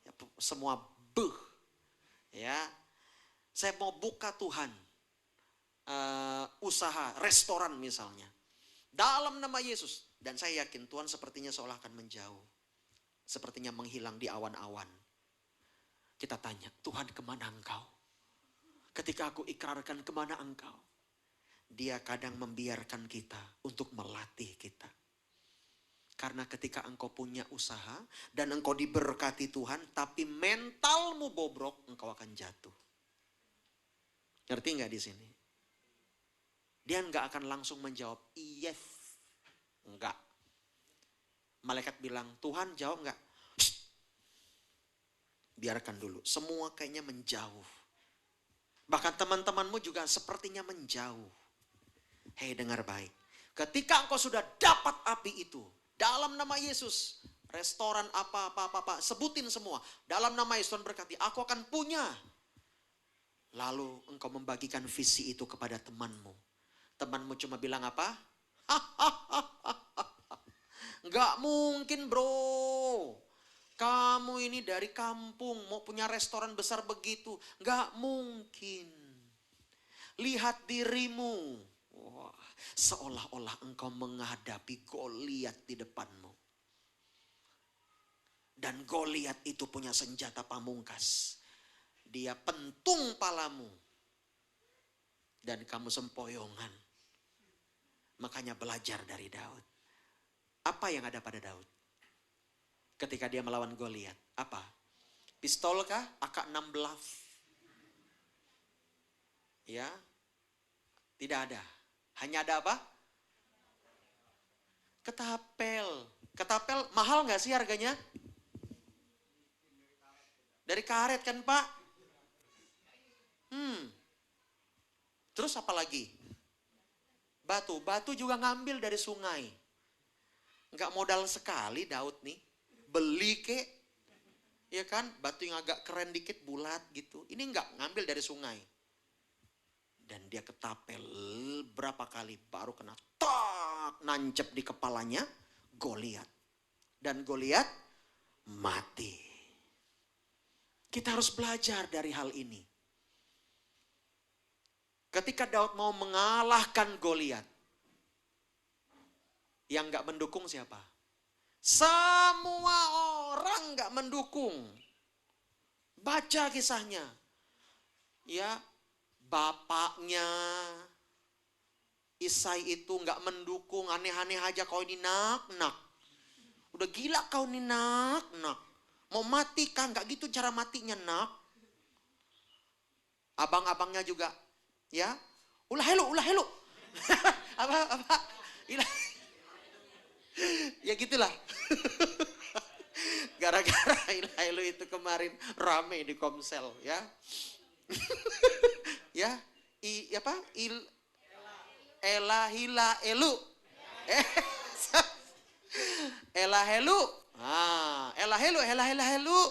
Ya, semua buh. Ya, saya mau buka Tuhan usaha restoran misalnya dalam nama Yesus, dan saya yakin Tuhan sepertinya seolah akan menjauh, sepertinya menghilang di awan-awan. Kita tanya, Tuhan kemana engkau? Ketika aku ikrarkan kemana engkau, dia kadang membiarkan kita untuk melatih kita. Karena ketika engkau punya usaha dan engkau diberkati Tuhan, tapi mentalmu bobrok, engkau akan jatuh. Ngerti nggak di sini? Dia nggak akan langsung menjawab yes, enggak. Malaikat bilang, Tuhan jawab nggak? Biarkan dulu. Semua kayaknya menjauh. Bahkan teman-temanmu juga sepertinya menjauh. Hei, dengar baik. Ketika engkau sudah dapat api itu, dalam nama Yesus, restoran apa, sebutin semua. Dalam nama Yesus, Tuhan berkati, aku akan punya. Lalu engkau membagikan visi itu kepada temanmu. Temanmu cuma bilang apa? Enggak mungkin bro. Kamu ini dari kampung mau punya restoran besar begitu. Enggak mungkin. Lihat dirimu. Wah, seolah-olah engkau menghadapi Goliat di depanmu. Dan Goliat itu punya senjata pamungkas. Dia pentung palamu. Dan kamu sempoyongan. Makanya belajar dari Daud. Apa yang ada pada Daud? ketika dia melawan Goliat? Apa? Pistol kah? AK-16? Ya, tidak ada. Hanya ada apa? Ketapel. Ketapel mahal nggak sih harganya? Dari karet kan Pak? Terus apa lagi? Batu. Batu juga ngambil dari sungai. Nggak modal sekali Daud nih. Beli kek. Ya kan? Batu yang agak keren dikit, bulat gitu. Ini nggak ngambil dari sungai. Dan dia ketapel berapa kali baru kena tak nancep di kepalanya Goliat. Dan Goliat mati. Kita harus belajar dari hal ini. Ketika Daud mau mengalahkan Goliat, yang gak mendukung siapa? Semua orang gak mendukung. Baca kisahnya. Ya, bapaknya Isai itu gak mendukung, aneh-aneh aja kau ini nak. Udah gila kau ini nak. Mau mati kan? Gak gitu cara matinya nak. Abang-abangnya juga. Ya, ulah helu. apa? Ya gitulah. Gara-gara ilah helu itu kemarin rame di Komsel, ya. Ya, Ela hila elu. Ela helu. Ela helu.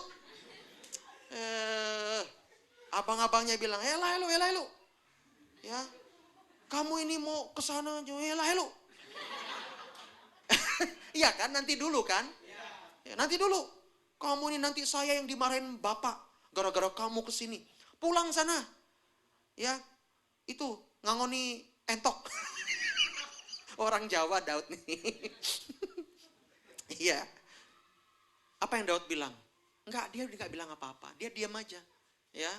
Abang-abangnya bilang, Ela helu. Ya, kamu ini mau ke sana aja, helu. Iya kan, nanti dulu kan? Ya, nanti dulu. Kamu ini nanti saya yang dimarahin bapak gara-gara kamu ke sini. Pulang sana. Ya, itu ngangoni entok. Orang Jawa Daud nih. Iya. Apa yang Daud bilang? Enggak, dia enggak bilang apa-apa. Dia diam aja. Ya.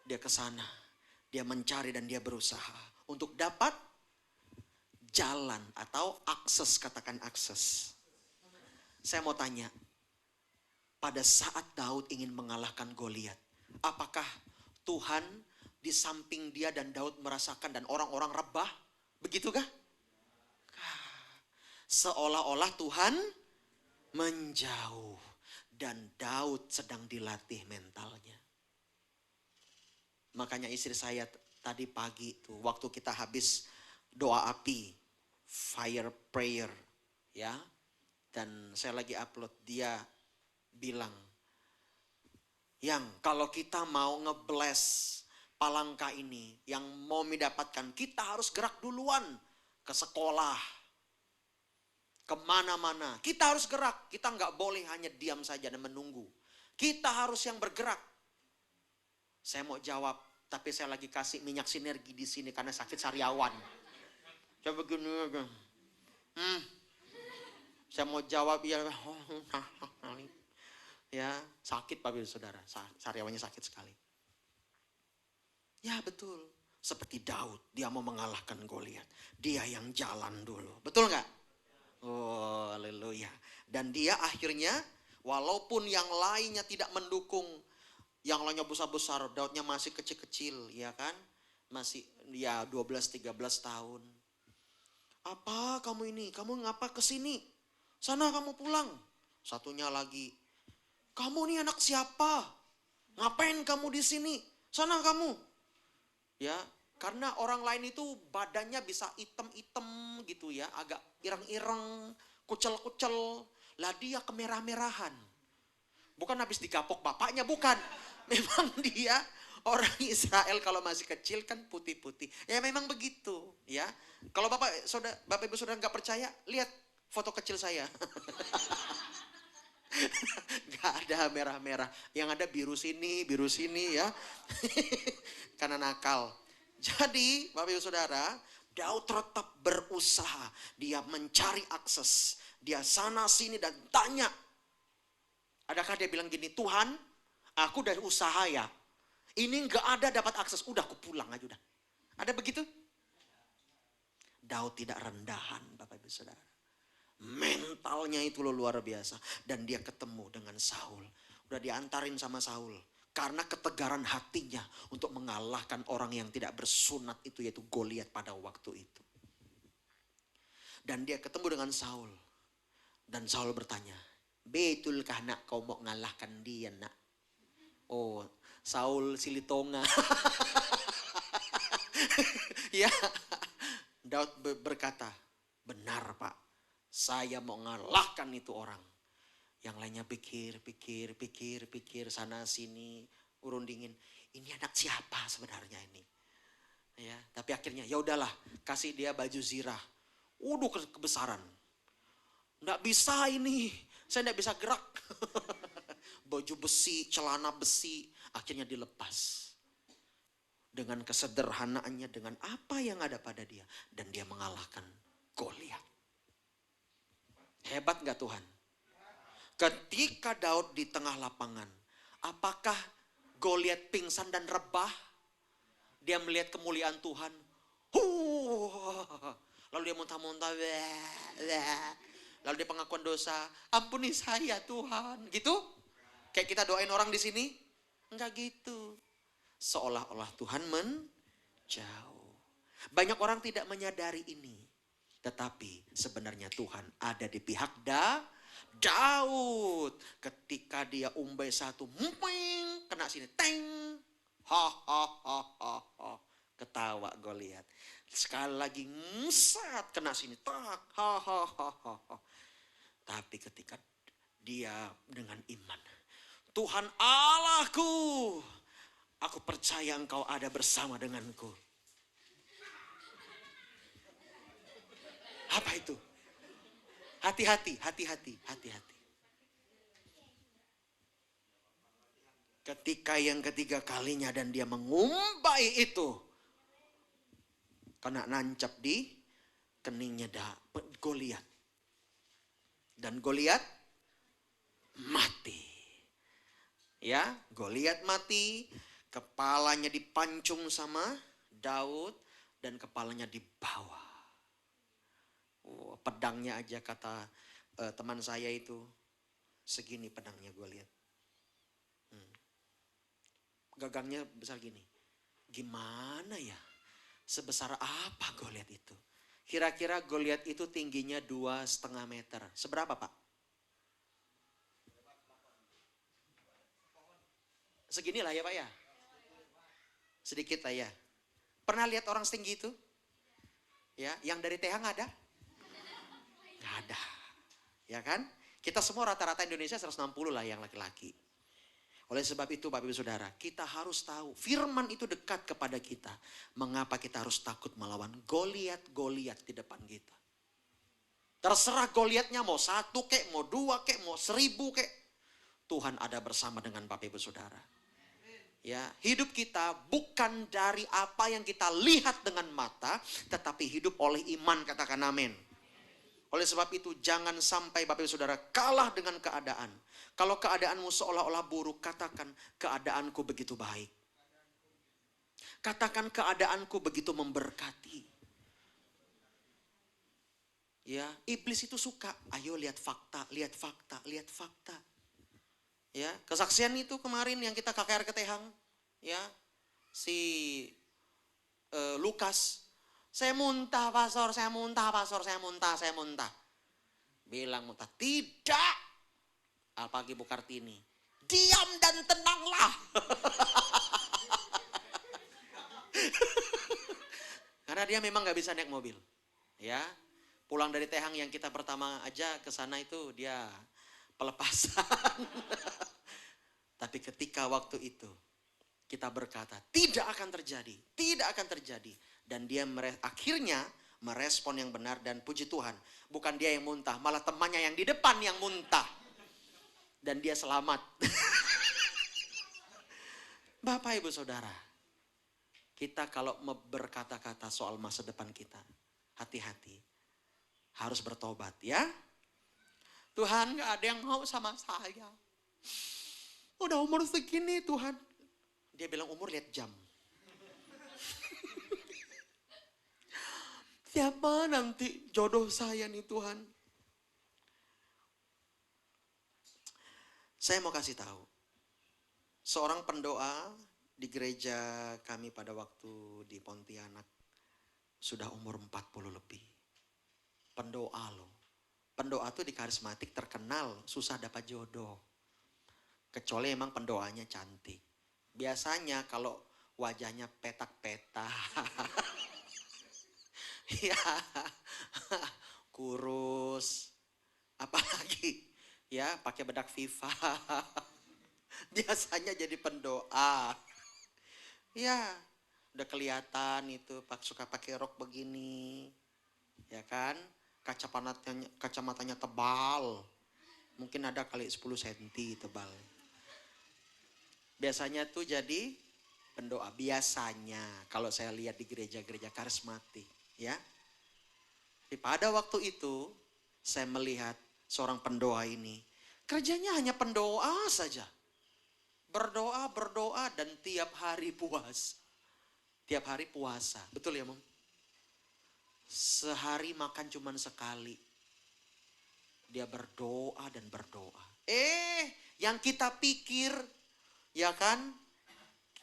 Dia ke sana. Dia mencari dan dia berusaha untuk dapat jalan atau akses, katakan akses. Saya mau tanya, pada saat Daud ingin mengalahkan Goliat, apakah Tuhan di samping dia dan Daud merasakan dan orang-orang rebah? Begitukah? Seolah-olah Tuhan menjauh dan Daud sedang dilatih mentalnya. Makanya istri saya tadi pagi tuh waktu kita habis doa api, fire prayer, ya. Dan saya lagi upload, dia bilang, yang kalau kita mau ngebless Palangka ini, yang mau mendapatkan, kita harus gerak duluan ke sekolah, kemana-mana. Kita harus gerak, kita nggak boleh hanya diam saja dan menunggu. Kita harus yang bergerak. Saya mau jawab, tapi saya lagi kasih minyak sinergi di sini karena sakit sariawan. Coba gini aja. Saya mau jawab ya sakit Bapak Saudara, sariawannya sakit sekali. Ya betul, seperti Daud, dia mau mengalahkan Goliat, dia yang jalan dulu, betul nggak? Oh, haleluya. Dan dia akhirnya, walaupun yang lainnya tidak mendukung, yang lainnya besar-besar, Daudnya masih kecil-kecil, ya kan? Masih ya 12-13 tahun. Apa kamu ini? Kamu ngapa kesini? Sana kamu pulang. Satunya lagi, kamu ini anak siapa? Ngapain kamu di sini? Sana kamu. Ya, karena orang lain itu badannya bisa item-item gitu ya, agak ireng-ireng, kucel-kucel. Lah dia kemerah-merahan. Bukan habis digapok bapaknya, bukan. Memang dia orang Israel kalau masih kecil kan putih-putih. Ya memang begitu, ya. Kalau Bapak Ibu Saudara nggak percaya, lihat foto kecil saya. Gak ada merah-merah. Yang ada biru sini ya. Karena nakal. Jadi Bapak Ibu Saudara, Daud tetap berusaha. Dia mencari akses. Dia sana sini dan tanya. Adakah dia bilang gini, Tuhan, aku udah usaha ya. Ini gak ada dapat akses. Udah aku pulang aja udah. Ada begitu? Daud tidak rendahan Bapak Ibu Saudara. Mentalnya itu luar biasa. Dan dia ketemu dengan Saul. Udah diantarin sama Saul. Karena ketegaran hatinya untuk mengalahkan orang yang tidak bersunat itu, yaitu Goliat pada waktu itu. Dan dia ketemu dengan Saul. Dan Saul bertanya, betulkah nak kau mau mengalahkan dia nak? Oh, Saul Silitonga. Ya, Daud berkata, benar pak, saya mau mengalahkan itu orang. Yang lainnya pikir sana sini, urun dingin. Ini anak siapa sebenarnya ini? Ya, tapi akhirnya ya udahlah, kasih dia baju zirah. Waduh kebesaran. Nggak bisa ini, saya nggak bisa gerak. Baju besi, celana besi, akhirnya dilepas. Dengan kesederhanaannya, dengan apa yang ada pada dia. Dan dia mengalahkan Goliat. Hebat nggak Tuhan? Ketika Daud di tengah lapangan, apakah Goliat pingsan dan rebah? Dia melihat kemuliaan Tuhan. Lalu dia muntah-muntah. Lalu dia pengakuan dosa. Ampuni saya Tuhan. Gitu? Kayak kita doain orang di sini? Enggak gitu. Seolah-olah Tuhan menjauh. Banyak orang tidak menyadari ini. Tetapi sebenarnya Tuhan ada di pihak Daud. Ketika dia umbai satu, kena sini, teng. Ketawa Goliat. Sekali lagi ngesat, kena sini, tak. Tapi ketika dia dengan iman, Tuhan Allahku, aku percaya engkau ada bersama denganku. Apa itu? Hati-hati. Ketika yang ketiga kalinya dan dia mengumbai itu, kena nancap di keningnya Goliat. Dan Goliat mati. Ya, Goliat mati, kepalanya dipancung sama Daud dan kepalanya dibawa. Pedangnya aja kata teman saya itu segini pedangnya gue lihat. Gagangnya besar gini. Gimana ya? Sebesar apa Goliat itu? Kira-kira Goliat itu tingginya 2,5 meter. Seberapa pak? Segini lah ya pak ya? Sedikit lah ya. Pernah lihat orang setinggi itu? Ya, yang dari TH nggak ada? Nggak ada. Ya kan? Kita semua rata-rata Indonesia 160 lah yang laki-laki. Oleh sebab itu Bapak Ibu Saudara, kita harus tahu firman itu dekat kepada kita. Mengapa kita harus takut melawan Goliat di depan kita. Terserah Goliatnya mau 1 kek, mau 2 kek, mau 1000 kek. Tuhan ada bersama dengan Bapak Ibu Saudara. Ya, hidup kita bukan dari apa yang kita lihat dengan mata, tetapi hidup oleh iman, katakan amin. Oleh sebab itu jangan sampai Bapak Ibu Saudara kalah dengan keadaan. Kalau keadaanmu seolah-olah buruk, katakan keadaanku begitu baik. Katakan keadaanku begitu memberkati. Ya, iblis itu suka. Ayo lihat fakta. Ya, kesaksian itu kemarin yang kita KKR Ketehang, ya, si Lukas, saya muntah pastor. Bilang muntah, tidak. Alpagi Bukartini, diam dan tenanglah. Karena dia memang gak bisa naik mobil. Ya, pulang dari Tehang yang kita pertama aja ke sana itu dia pelepasan. Tapi ketika waktu itu kita berkata tidak akan terjadi. Dan dia akhirnya merespon yang benar dan puji Tuhan. Bukan dia yang muntah, malah temannya yang di depan yang muntah. Dan dia selamat. Bapak Ibu Saudara, kita kalau berkata-kata soal masa depan kita, hati-hati. Harus bertobat ya. Tuhan gak ada yang mau sama saya. Udah umur segini Tuhan. Dia bilang umur lihat jam. Siapa nanti jodoh saya nih Tuhan? Saya mau kasih tahu. Seorang pendoa di gereja kami pada waktu di Pontianak sudah umur 40 lebih. Pendoa loh. Pendoa tuh di karismatik terkenal susah dapat jodoh. Kecuali emang pendoanya cantik. Biasanya kalau wajahnya petak-petak. Ya, kurus. Apalagi ya pakai bedak FIFA. Biasanya jadi pendoa. Ya, udah kelihatan itu suka pakai rok begini. Ya kan? Kacamatanya tebal. Mungkin ada kali 10 cm tebal. Biasanya tuh jadi pendoa. Biasanya kalau saya lihat di gereja-gereja karismatik. Ya. Pada waktu itu saya melihat seorang pendoa ini. Kerjanya hanya pendoa saja. Berdoa dan tiap hari puasa. Tiap hari puasa. Betul ya, Mom? Sehari makan cuma sekali. Dia berdoa dan berdoa. Yang kita pikir, ya kan?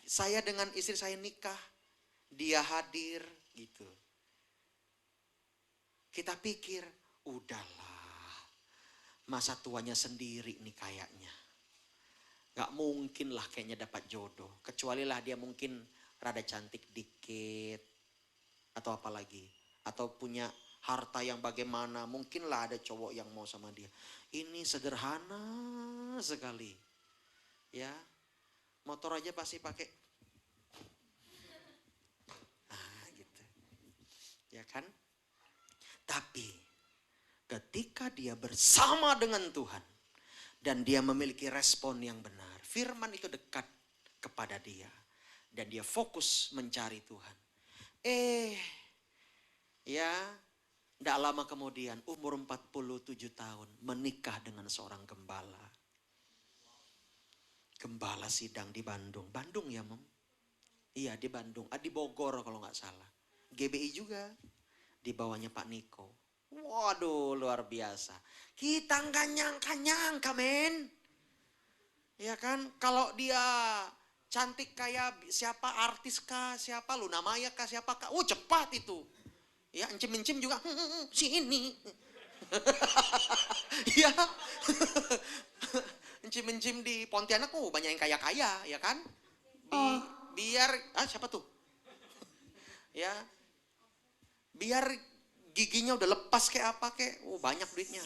Saya dengan istri saya nikah. Dia hadir gitu. Kita pikir, udahlah. Masa tuanya sendiri nih kayaknya. Gak mungkin lah kayaknya dapat jodoh. Kecuali lah dia mungkin rada cantik dikit. Atau apa lagi. Atau punya harta yang bagaimana. Mungkin lah ada cowok yang mau sama dia. Ini sederhana sekali. Ya. Motor aja pasti pakai. Nah gitu. Ya kan. Tapi ketika dia bersama dengan Tuhan. Dan dia memiliki respon yang benar. Firman itu dekat kepada dia. Dan dia fokus mencari Tuhan. Ya, tidak lama kemudian umur 47 tahun menikah dengan seorang gembala. Gembala sidang di Bandung. Bandung ya, Mom? Iya, di Bandung. Di Bogor kalau nggak salah. GBI juga. Di bawahnya Pak Niko. Waduh, luar biasa. Kita nggak nyangka men. Ya kan, kalau dia cantik kayak siapa artis kah, siapa Luna Maya kah, siapa kah. Cepat itu. Ya, encim-encim juga, si ini. Ya. Encim-encim di Pontianak, banyak yang kaya-kaya, ya kan. Biar, siapa tuh? Ya, biar giginya udah lepas kayak apa kayak, banyak duitnya.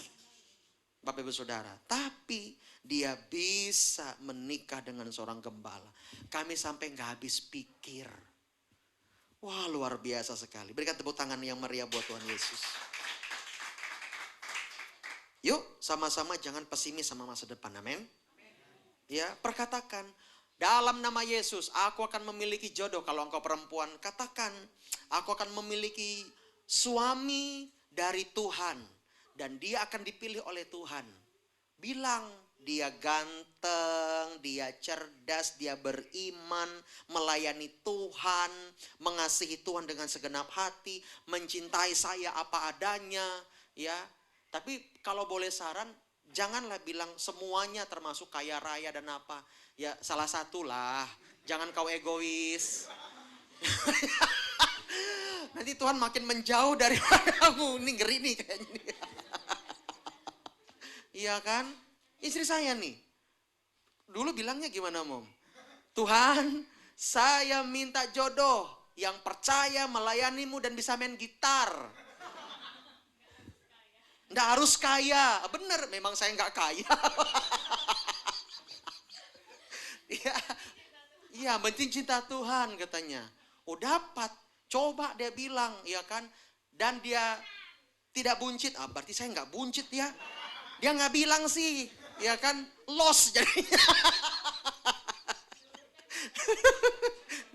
Bapak Ibu Saudara, tapi dia bisa menikah dengan seorang gembala. Kami sampai nggak habis pikir. Wah, luar biasa sekali. Berikan tepuk tangan yang meriah buat Tuhan Yesus. Yuk, sama-sama jangan pesimis sama masa depan, amin. Ya, perkatakan, dalam nama Yesus, aku akan memiliki jodoh. Kalau engkau perempuan, katakan, aku akan memiliki suami dari Tuhan. Dan dia akan dipilih oleh Tuhan. Bilang, dia ganteng, dia cerdas, dia beriman, melayani Tuhan, mengasihi Tuhan dengan segenap hati, mencintai saya apa adanya, ya. Tapi kalau boleh saran, janganlah bilang semuanya termasuk kaya raya dan apa. Ya salah satulah, jangan kau egois. Nanti Tuhan makin menjauh dari kamu. Ini ngeri nih kayaknya. Iya kan? Istri saya nih. Dulu bilangnya gimana, Mom? Tuhan, saya minta jodoh yang percaya melayanimu dan bisa main gitar. Nggak harus kaya. Bener, memang saya nggak kaya. Iya, penting cinta Tuhan katanya. Dapat. Coba dia bilang, ya kan? Dan dia tidak buncit. Berarti saya nggak buncit ya. Dia nggak bilang sih, ya kan? Lost jadinya.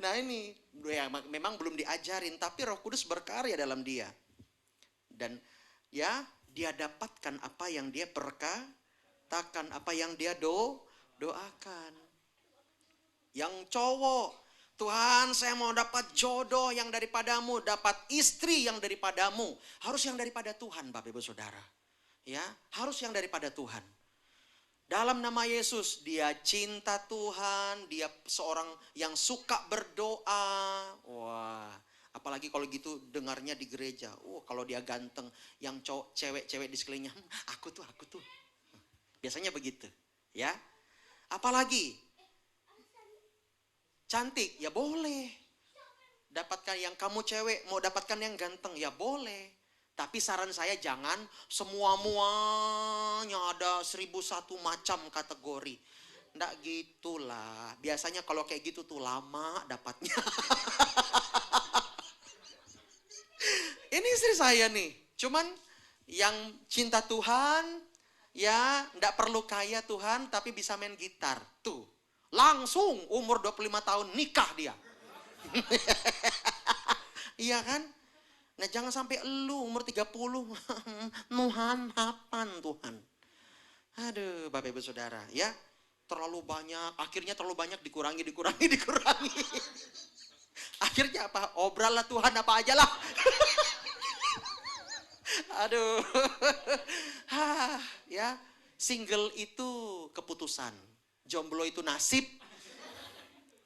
Nah ini, ya, memang belum diajarin, tapi Roh Kudus berkarya dalam dia. Dan ya, dia dapatkan apa yang dia perkatakan, apa yang dia doakan. Yang cowok, Tuhan saya mau dapat jodoh yang daripadamu, dapat istri yang daripadamu. Harus yang daripada Tuhan, Bapak Ibu Saudara. Ya, harus yang daripada Tuhan. Dalam nama Yesus, dia cinta Tuhan, dia seorang yang suka berdoa. Wah, apalagi kalau gitu dengarnya di gereja. Kalau dia ganteng, yang cowok, cewek-cewek di sekelilingnya, aku tuh. Biasanya begitu, ya. Apalagi cantik, ya boleh. Dapatkan yang kamu cewek, mau dapatkan yang ganteng, ya boleh. Tapi saran saya jangan semua-muanya ada 1001 macam kategori. Nggak gitulah. Biasanya kalau kayak gitu tuh lama dapatnya. Ini istri saya nih. Cuman yang cinta Tuhan, ya nggak perlu kaya Tuhan, tapi bisa main gitar. Tuh, langsung umur 25 tahun nikah dia. Iya kan? Nah jangan sampai lu umur 30, Tuhan kapan Tuhan? Aduh Bapak Ibu Saudara ya, terlalu banyak, akhirnya terlalu banyak dikurangi. Akhirnya apa? Obral lah Tuhan apa aja lah. Aduh, ya single itu keputusan, jomblo itu nasib.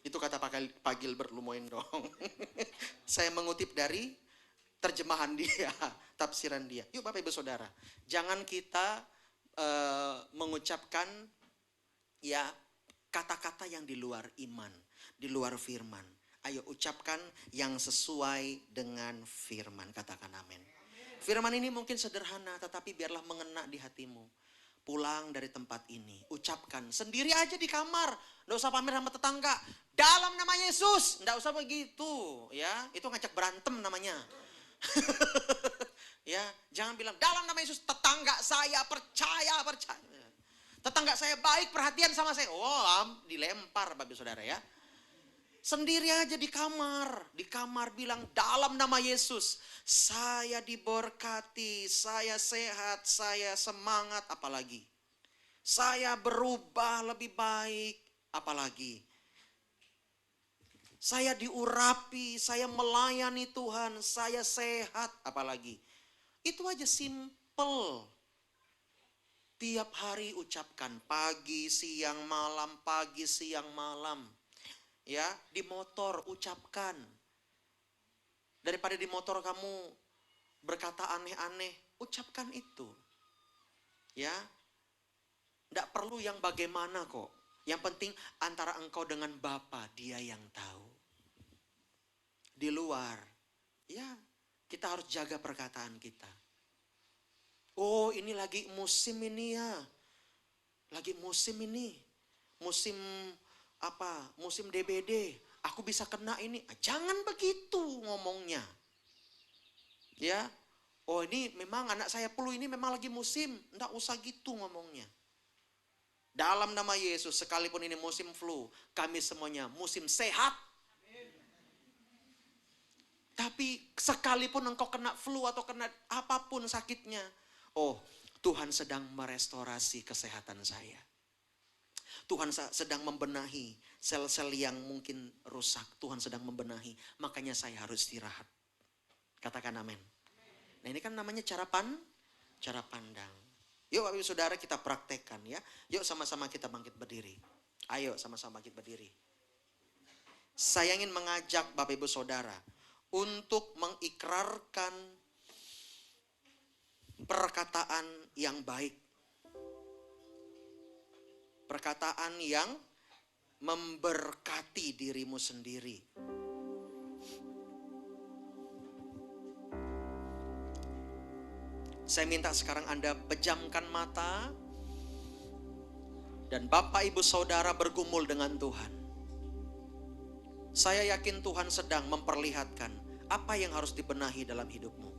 Itu kata Pak Gilbert Lumoin dong. Saya mengutip dari terjemahan dia, tafsiran dia. Yuk Bapak Ibu Saudara, jangan kita mengucapkan ya kata-kata yang di luar iman, di luar firman. Ayo ucapkan yang sesuai dengan firman, katakan amin. Firman ini mungkin sederhana, tetapi biarlah mengena di hatimu. Pulang dari tempat ini, ucapkan sendiri aja di kamar, nggak usah pamer sama tetangga. Dalam nama Yesus, nggak usah begitu, ya itu ngajak berantem namanya. Ya, jangan bilang dalam nama Yesus tetangga saya percaya. Tetangga saya baik, perhatian sama saya. Dilempar Bapak Saudara ya. Sendiri aja di kamar bilang dalam nama Yesus, saya diberkati, saya sehat, saya semangat, apalagi. Saya berubah lebih baik, apalagi. Saya diurapi, saya melayani Tuhan, saya sehat, apalagi. Itu aja simple. Tiap hari ucapkan pagi, siang, malam. Ya, di motor ucapkan. Daripada di motor kamu berkata aneh-aneh, ucapkan itu. Ya. Enggak perlu yang bagaimana kok. Yang penting antara engkau dengan Bapa, Dia yang tahu. Di luar, ya, kita harus jaga perkataan kita. Oh, ini lagi musim ini ya. Lagi musim ini. Musim apa? Musim DBD. Aku bisa kena ini. Jangan begitu ngomongnya. Ya. Oh, ini memang anak saya flu, ini memang lagi musim. Enggak usah gitu ngomongnya. Dalam nama Yesus, sekalipun ini musim flu, kami semuanya musim sehat. Tapi sekalipun engkau kena flu atau kena apapun sakitnya, oh, Tuhan sedang merestorasi kesehatan saya. Tuhan sedang membenahi sel-sel yang mungkin rusak. Tuhan sedang membenahi, makanya saya harus istirahat. Katakan amin. Nah ini kan namanya cara pandang. Yuk Bapak Ibu Saudara kita praktekkan ya. Yuk sama-sama kita bangkit berdiri. Ayo sama-sama bangkit berdiri. Saya ingin mengajak Bapak Ibu Saudara untuk mengikrarkan perkataan yang baik. Perkataan yang memberkati dirimu sendiri. Saya minta sekarang Anda pejamkan mata dan Bapak Ibu Saudara bergumul dengan Tuhan. Saya yakin Tuhan sedang memperlihatkan apa yang harus dibenahi dalam hidupmu.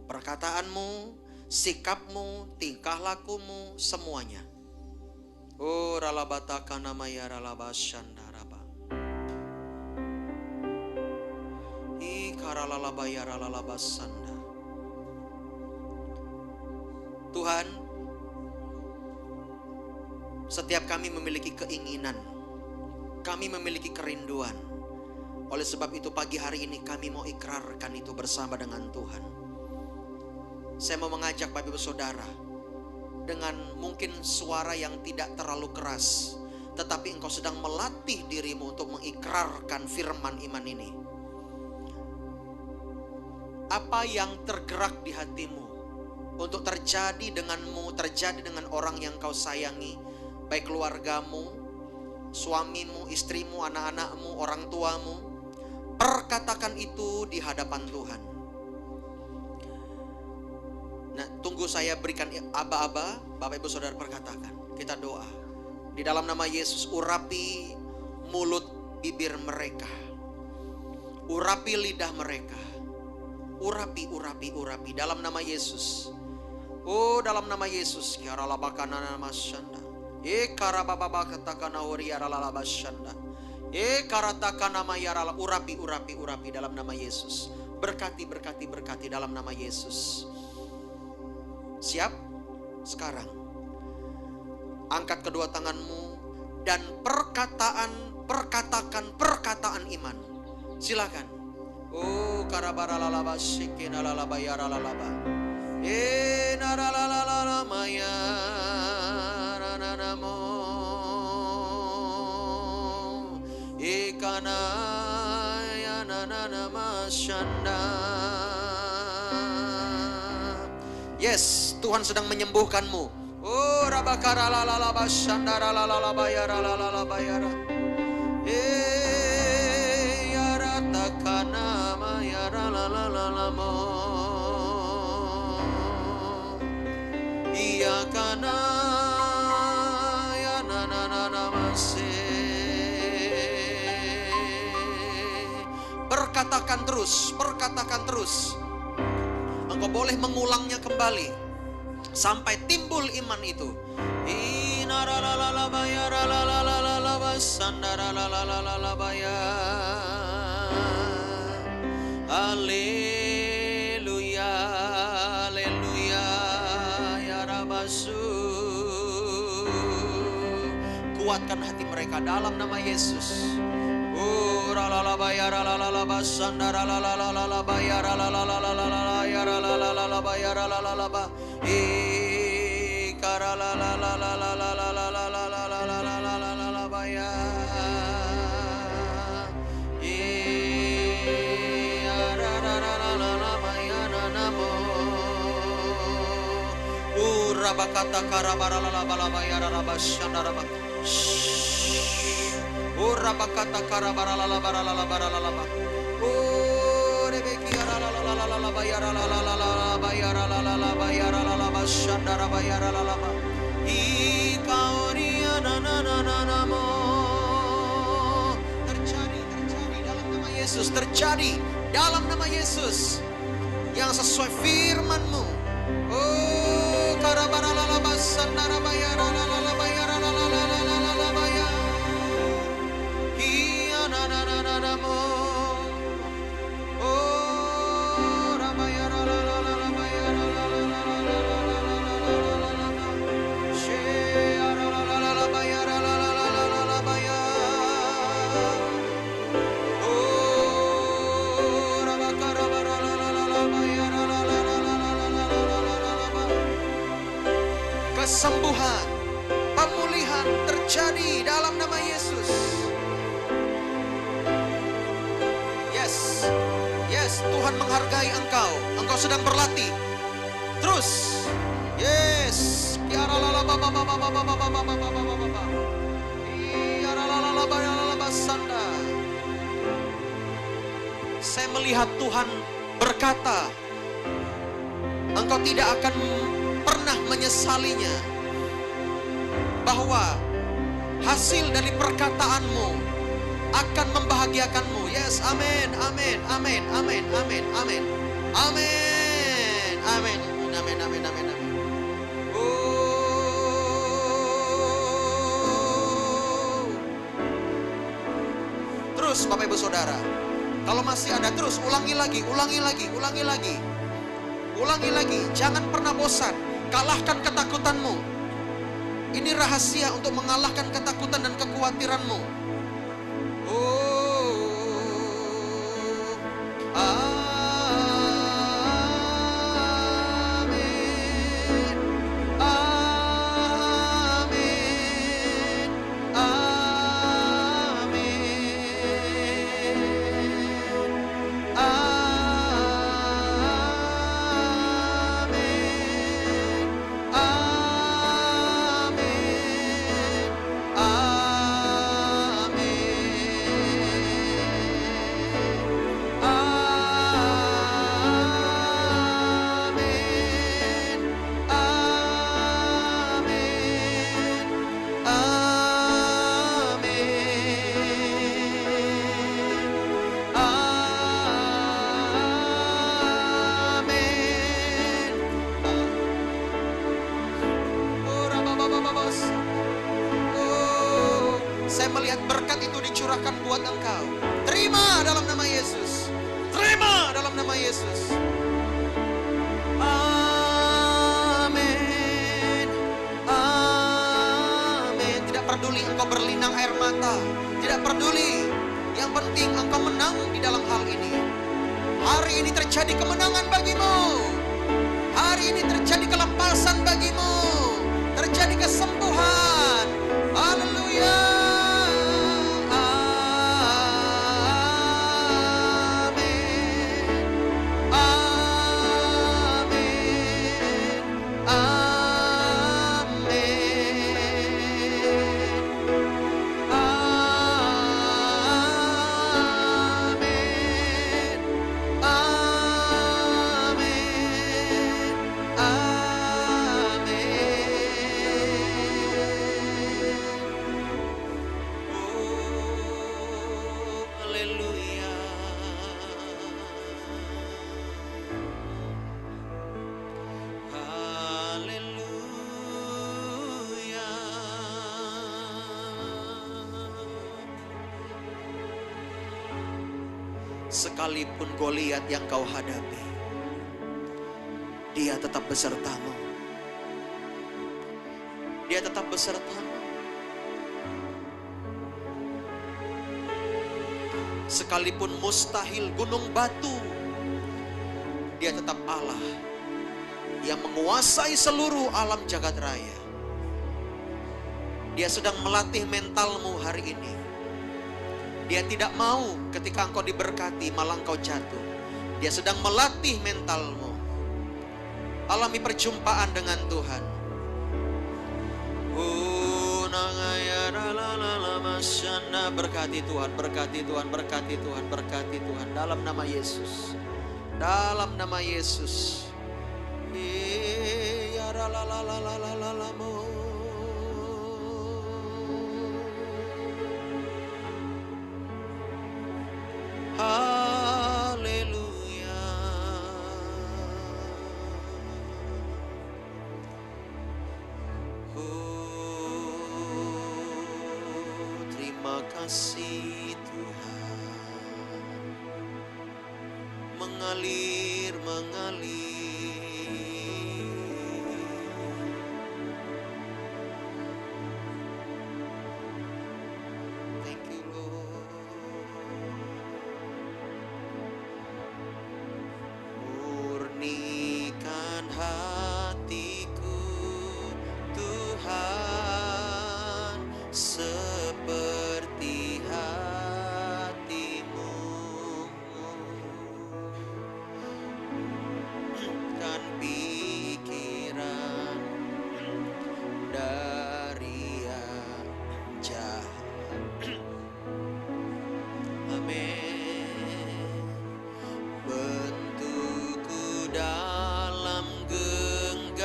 Perkataanmu, sikapmu, tingkah lakumu, semuanya. Oh ralabataka namaya ralabasyandaraba. Ikaralalalabaya ralalabasanda. Tuhan, setiap kami memiliki keinginan, kami memiliki kerinduan. Oleh sebab itu pagi hari ini kami mau ikrarkan itu bersama dengan Tuhan. Saya mau mengajak Bapak Ibu Saudara, dengan mungkin suara yang tidak terlalu keras, tetapi engkau sedang melatih dirimu untuk mengikrarkan firman iman ini. Apa yang tergerak di hatimu untuk terjadi denganmu, terjadi dengan orang yang kau sayangi, baik keluargamu, suamimu, istrimu, anak-anakmu, orang tuamu, perkatakan itu di hadapan Tuhan. Nah, tunggu saya berikan aba-aba, Bapak Ibu Saudara perkatakan. Kita doa. Di dalam nama Yesus, urapi mulut bibir mereka. Urapi lidah mereka. Urapi dalam nama Yesus. Oh, dalam nama Yesus. Kiaralabakana masyanda. Karababa katakana uriaralabashanda. Karatakana mayarala. Urapi dalam nama Yesus. Berkati dalam nama Yesus. Siap? Sekarang angkat kedua tanganmu dan perkatakan perkataan iman. Silakan. Oh, karabaralaba shikinalaba yaralaba. Naralalala maya rananamo. Ikana ya nananama shanda. Yes, Tuhan sedang menyembuhkanmu. Oh, rabakaralalalaba shandaralalaba yaralalaba yara. Yaratakana mayaralalalamo. Iyakana ya nananamase. Perkatakan terus. Engkau boleh mengulangnya kembali sampai timbul iman itu. Haleluya, haleluya, ya Rabasu. Kuatkan hati mereka dalam nama Yesus. Rabakata karabaralalabalaba yarabashandaraba. Rabakata karabaralalabaralalabaralaba. Rebeki yaralalalaba yaralalalaba yaralalalaba yaralaba shandaraba yaralaba. Ikaoria nanananamo. Terjadi dalam nama Yesus, terjadi dalam nama Yesus yang sesuai firman-Mu. Oh, karabaralaba sandaraba yaralaba yaralaba ya. Iya nanananamo. Oh, raba yaralaba yaralaba. She yaralaba yaralaba ya. Oh, raba karabaralaba yaralaba. Kesembuhan, pemulihan terjadi dalam nama Yesus. Yes, Tuhan menghargai engkau. Engkau sedang berlatih. Terus. Yes. Saya melihat Tuhan berkata, engkau tidak akan pernah menyesalinya, bahwa hasil dari perkataanmu akan membahagiakanmu. Yes, amin, amin, amin, amin, amin, amin, amin, amin, amin, amin, amin, amin. Terus Bapak Ibu Saudara, kalau masih ada terus ulangi lagi, jangan pernah bosan. Kalahkan ketakutanmu. Ini rahasia untuk mengalahkan ketakutan dan kekhawatiranmu. Amin. lihat berkat itu dicurahkan buat engkau. Terima dalam nama Yesus. Terima dalam nama Yesus. Amin. Amin. Tidak peduli engkau berlinang air mata. Tidak peduli. Yang penting engkau menang di dalam hal ini. Hari ini terjadi kemenangan bagimu. Hari ini terjadi kelepasan bagimu. Terjadi kesembuhan. Haleluya. Sekalipun Goliat yang kau hadapi, dia tetap besertamu. Dia tetap besertamu. Sekalipun mustahil gunung batu, dia tetap Allah yang menguasai seluruh alam jagat raya. Dia sedang melatih mentalmu hari ini. Dia tidak mau ketika engkau diberkati malah engkau jatuh. Dia sedang melatih mentalmu. Alami perjumpaan dengan Tuhan. Berkati Tuhan, berkati Tuhan, berkati Tuhan, berkati Tuhan. Dalam nama Yesus. Dalam nama Yesus. Haleluya. Terima kasih Tuhan. Mengalir, mengalir. Thank you Lord. Murnikan hatiku Tuhan, seperti hatimu. Kan pikiran dari yang jahat. Amin. Bentukku dalam genggamanmu,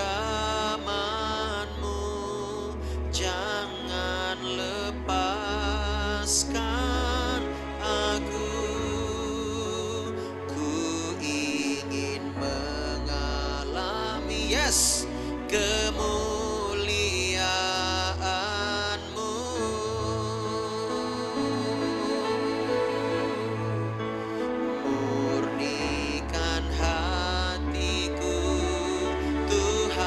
jangan lepaskan aku. Ku ingin mengalami, yes, kemuliaan-Mu. Murnikan hatiku Tuhan,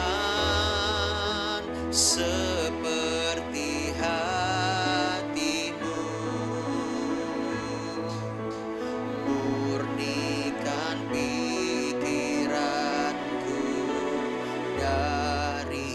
seperti hatimu. Murnikan pikiranku dari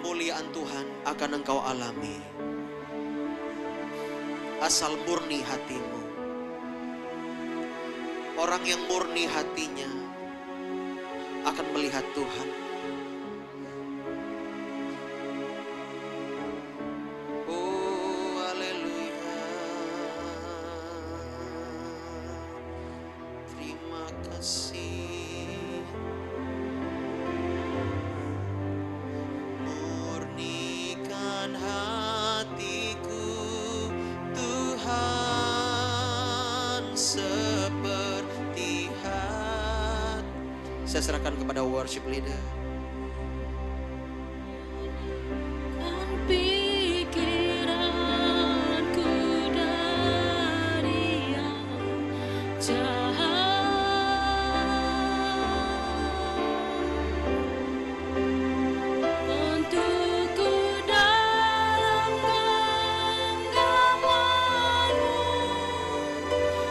kemuliaan Tuhan akan engkau alami. Asal murni hatimu. Orang yang murni hatinya akan melihat Tuhan. Oh, haleluya. Terima kasih. Murnikan hatiku, Tuhan, seperti hati. Saya serahkan kepada worship leader. Pikiranku dari yang jahat, untukku dalam genggamanmu,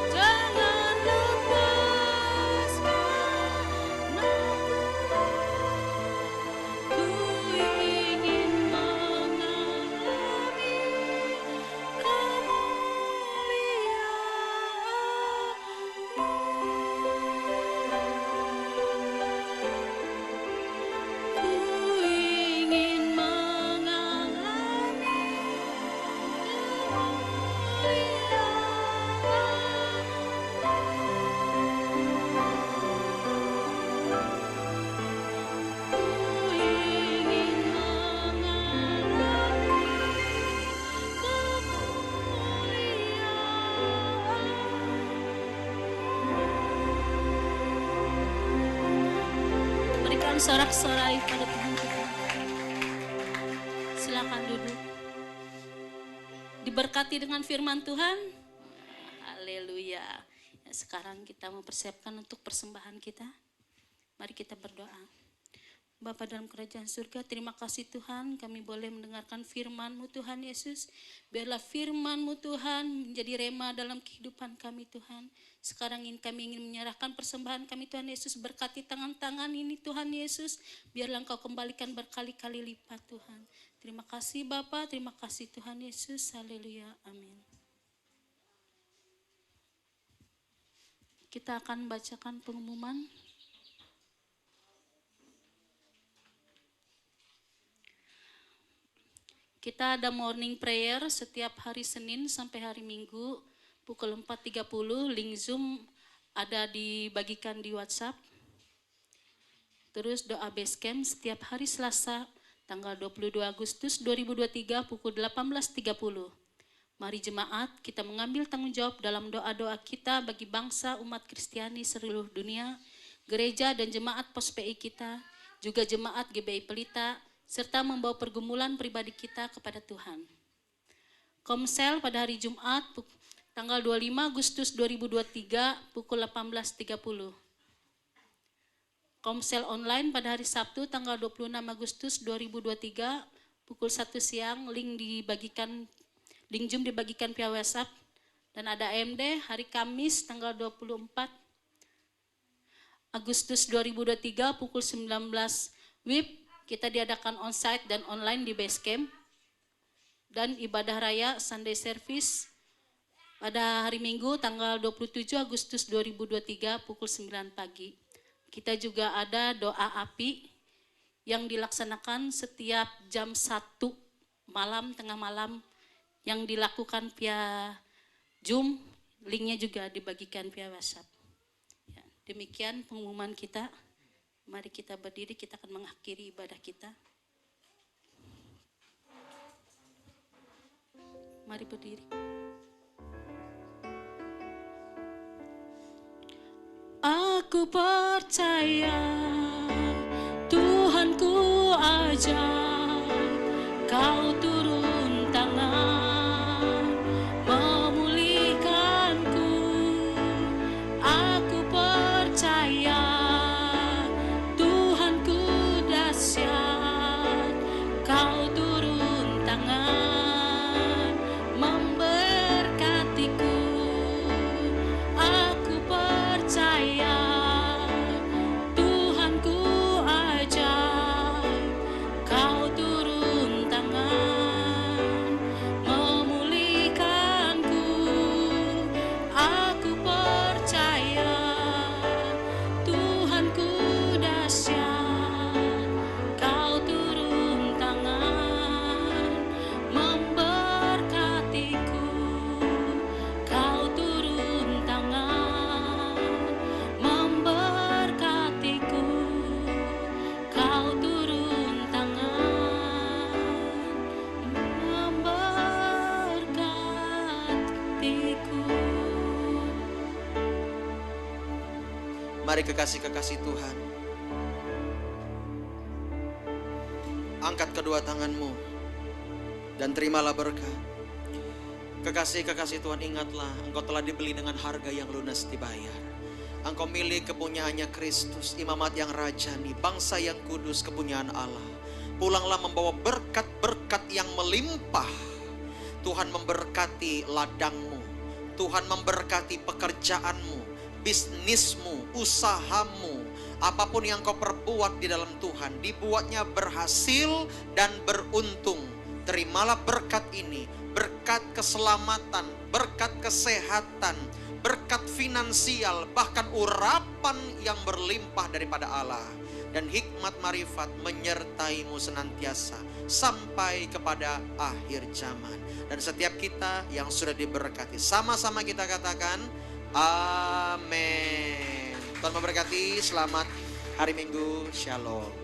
jangan lepaskan aku. Ku ingin mengalami kemuliaan-Mu. Ku ingin mengalami kemuliaan-Mu. Ku ingin mengalami kemuliaan. Berikan sorak-sorai pada Tuhan kita. Silakan duduk. Diberkati dengan firman Tuhan. Haleluya. Ya, sekarang kita mempersiapkan untuk persembahan kita. Mari kita berdoa. Bapa dalam kerajaan surga, terima kasih Tuhan, kami boleh mendengarkan firman-Mu Tuhan Yesus. Biarlah firman-Mu Tuhan menjadi rema dalam kehidupan kami Tuhan. Sekarang ini kami ingin menyerahkan persembahan kami Tuhan Yesus. Berkati tangan-tangan ini Tuhan Yesus. Biarlah Engkau kembalikan berkali-kali lipat Tuhan. Terima kasih Bapa, terima kasih Tuhan Yesus. Haleluya, amin. Kita akan bacakan pengumuman. Kita ada morning prayer setiap hari Senin sampai hari Minggu pukul 4.30. Link Zoom ada dibagikan di WhatsApp. Terus doa Basecamp setiap hari Selasa tanggal 22 Agustus 2023 pukul 18.30. Mari jemaat kita mengambil tanggung jawab dalam doa-doa kita bagi bangsa umat Kristiani seluruh dunia, gereja dan jemaat Pos PI kita, juga jemaat GBI Pelita, serta membawa pergumulan pribadi kita kepada Tuhan. Komsel pada hari Jumat tanggal 25 Agustus 2023 pukul 18.30. Komsel online pada hari Sabtu tanggal 26 Agustus 2023 pukul 1 siang. Link Zoom dibagikan via WhatsApp. Dan ada AMD hari Kamis tanggal 24 Agustus 2023 pukul 19 WIB. Kita diadakan onsite dan online di Basecamp. Dan ibadah raya Sunday Service pada hari Minggu tanggal 27 Agustus 2023 pukul 9 pagi. Kita juga ada doa api yang dilaksanakan setiap jam 1 malam, tengah malam, yang dilakukan via Zoom. Linknya juga dibagikan via WhatsApp. Ya, demikian pengumuman kita. Mari kita berdiri, kita akan mengakhiri ibadah kita. Mari berdiri. Aku percaya Tuhanku ajaib, Kau turun tangan memulihkanku. Aku percaya Tuhanku dahsyat, Kau turun tangan memberkatiku. Aku percaya Tuhanku ajaib, Kau hatiku. Mari kekasih-kekasih Tuhan, angkat kedua tanganmu dan terimalah berkat. Kekasih-kekasih Tuhan, ingatlah engkau telah dibeli dengan harga yang lunas dibayar. Engkau milik kepunyaannya Kristus, imamat yang rajani, bangsa yang kudus, kepunyaan Allah. Pulanglah membawa berkat-berkat yang melimpah. Tuhan memberkati ladangmu, Tuhan memberkati pekerjaanmu, bisnismu, usahamu. Apapun yang kau perbuat di dalam Tuhan, dibuatnya berhasil dan beruntung. Terimalah berkat ini, berkat keselamatan, berkat kesehatan, berkat finansial, bahkan urapan yang berlimpah daripada Allah. Dan hikmat marifat menyertaimu senantiasa sampai kepada akhir zaman. Dan setiap kita yang sudah diberkati, sama-sama kita katakan amin. Tuhan memberkati, selamat hari Minggu, shalom.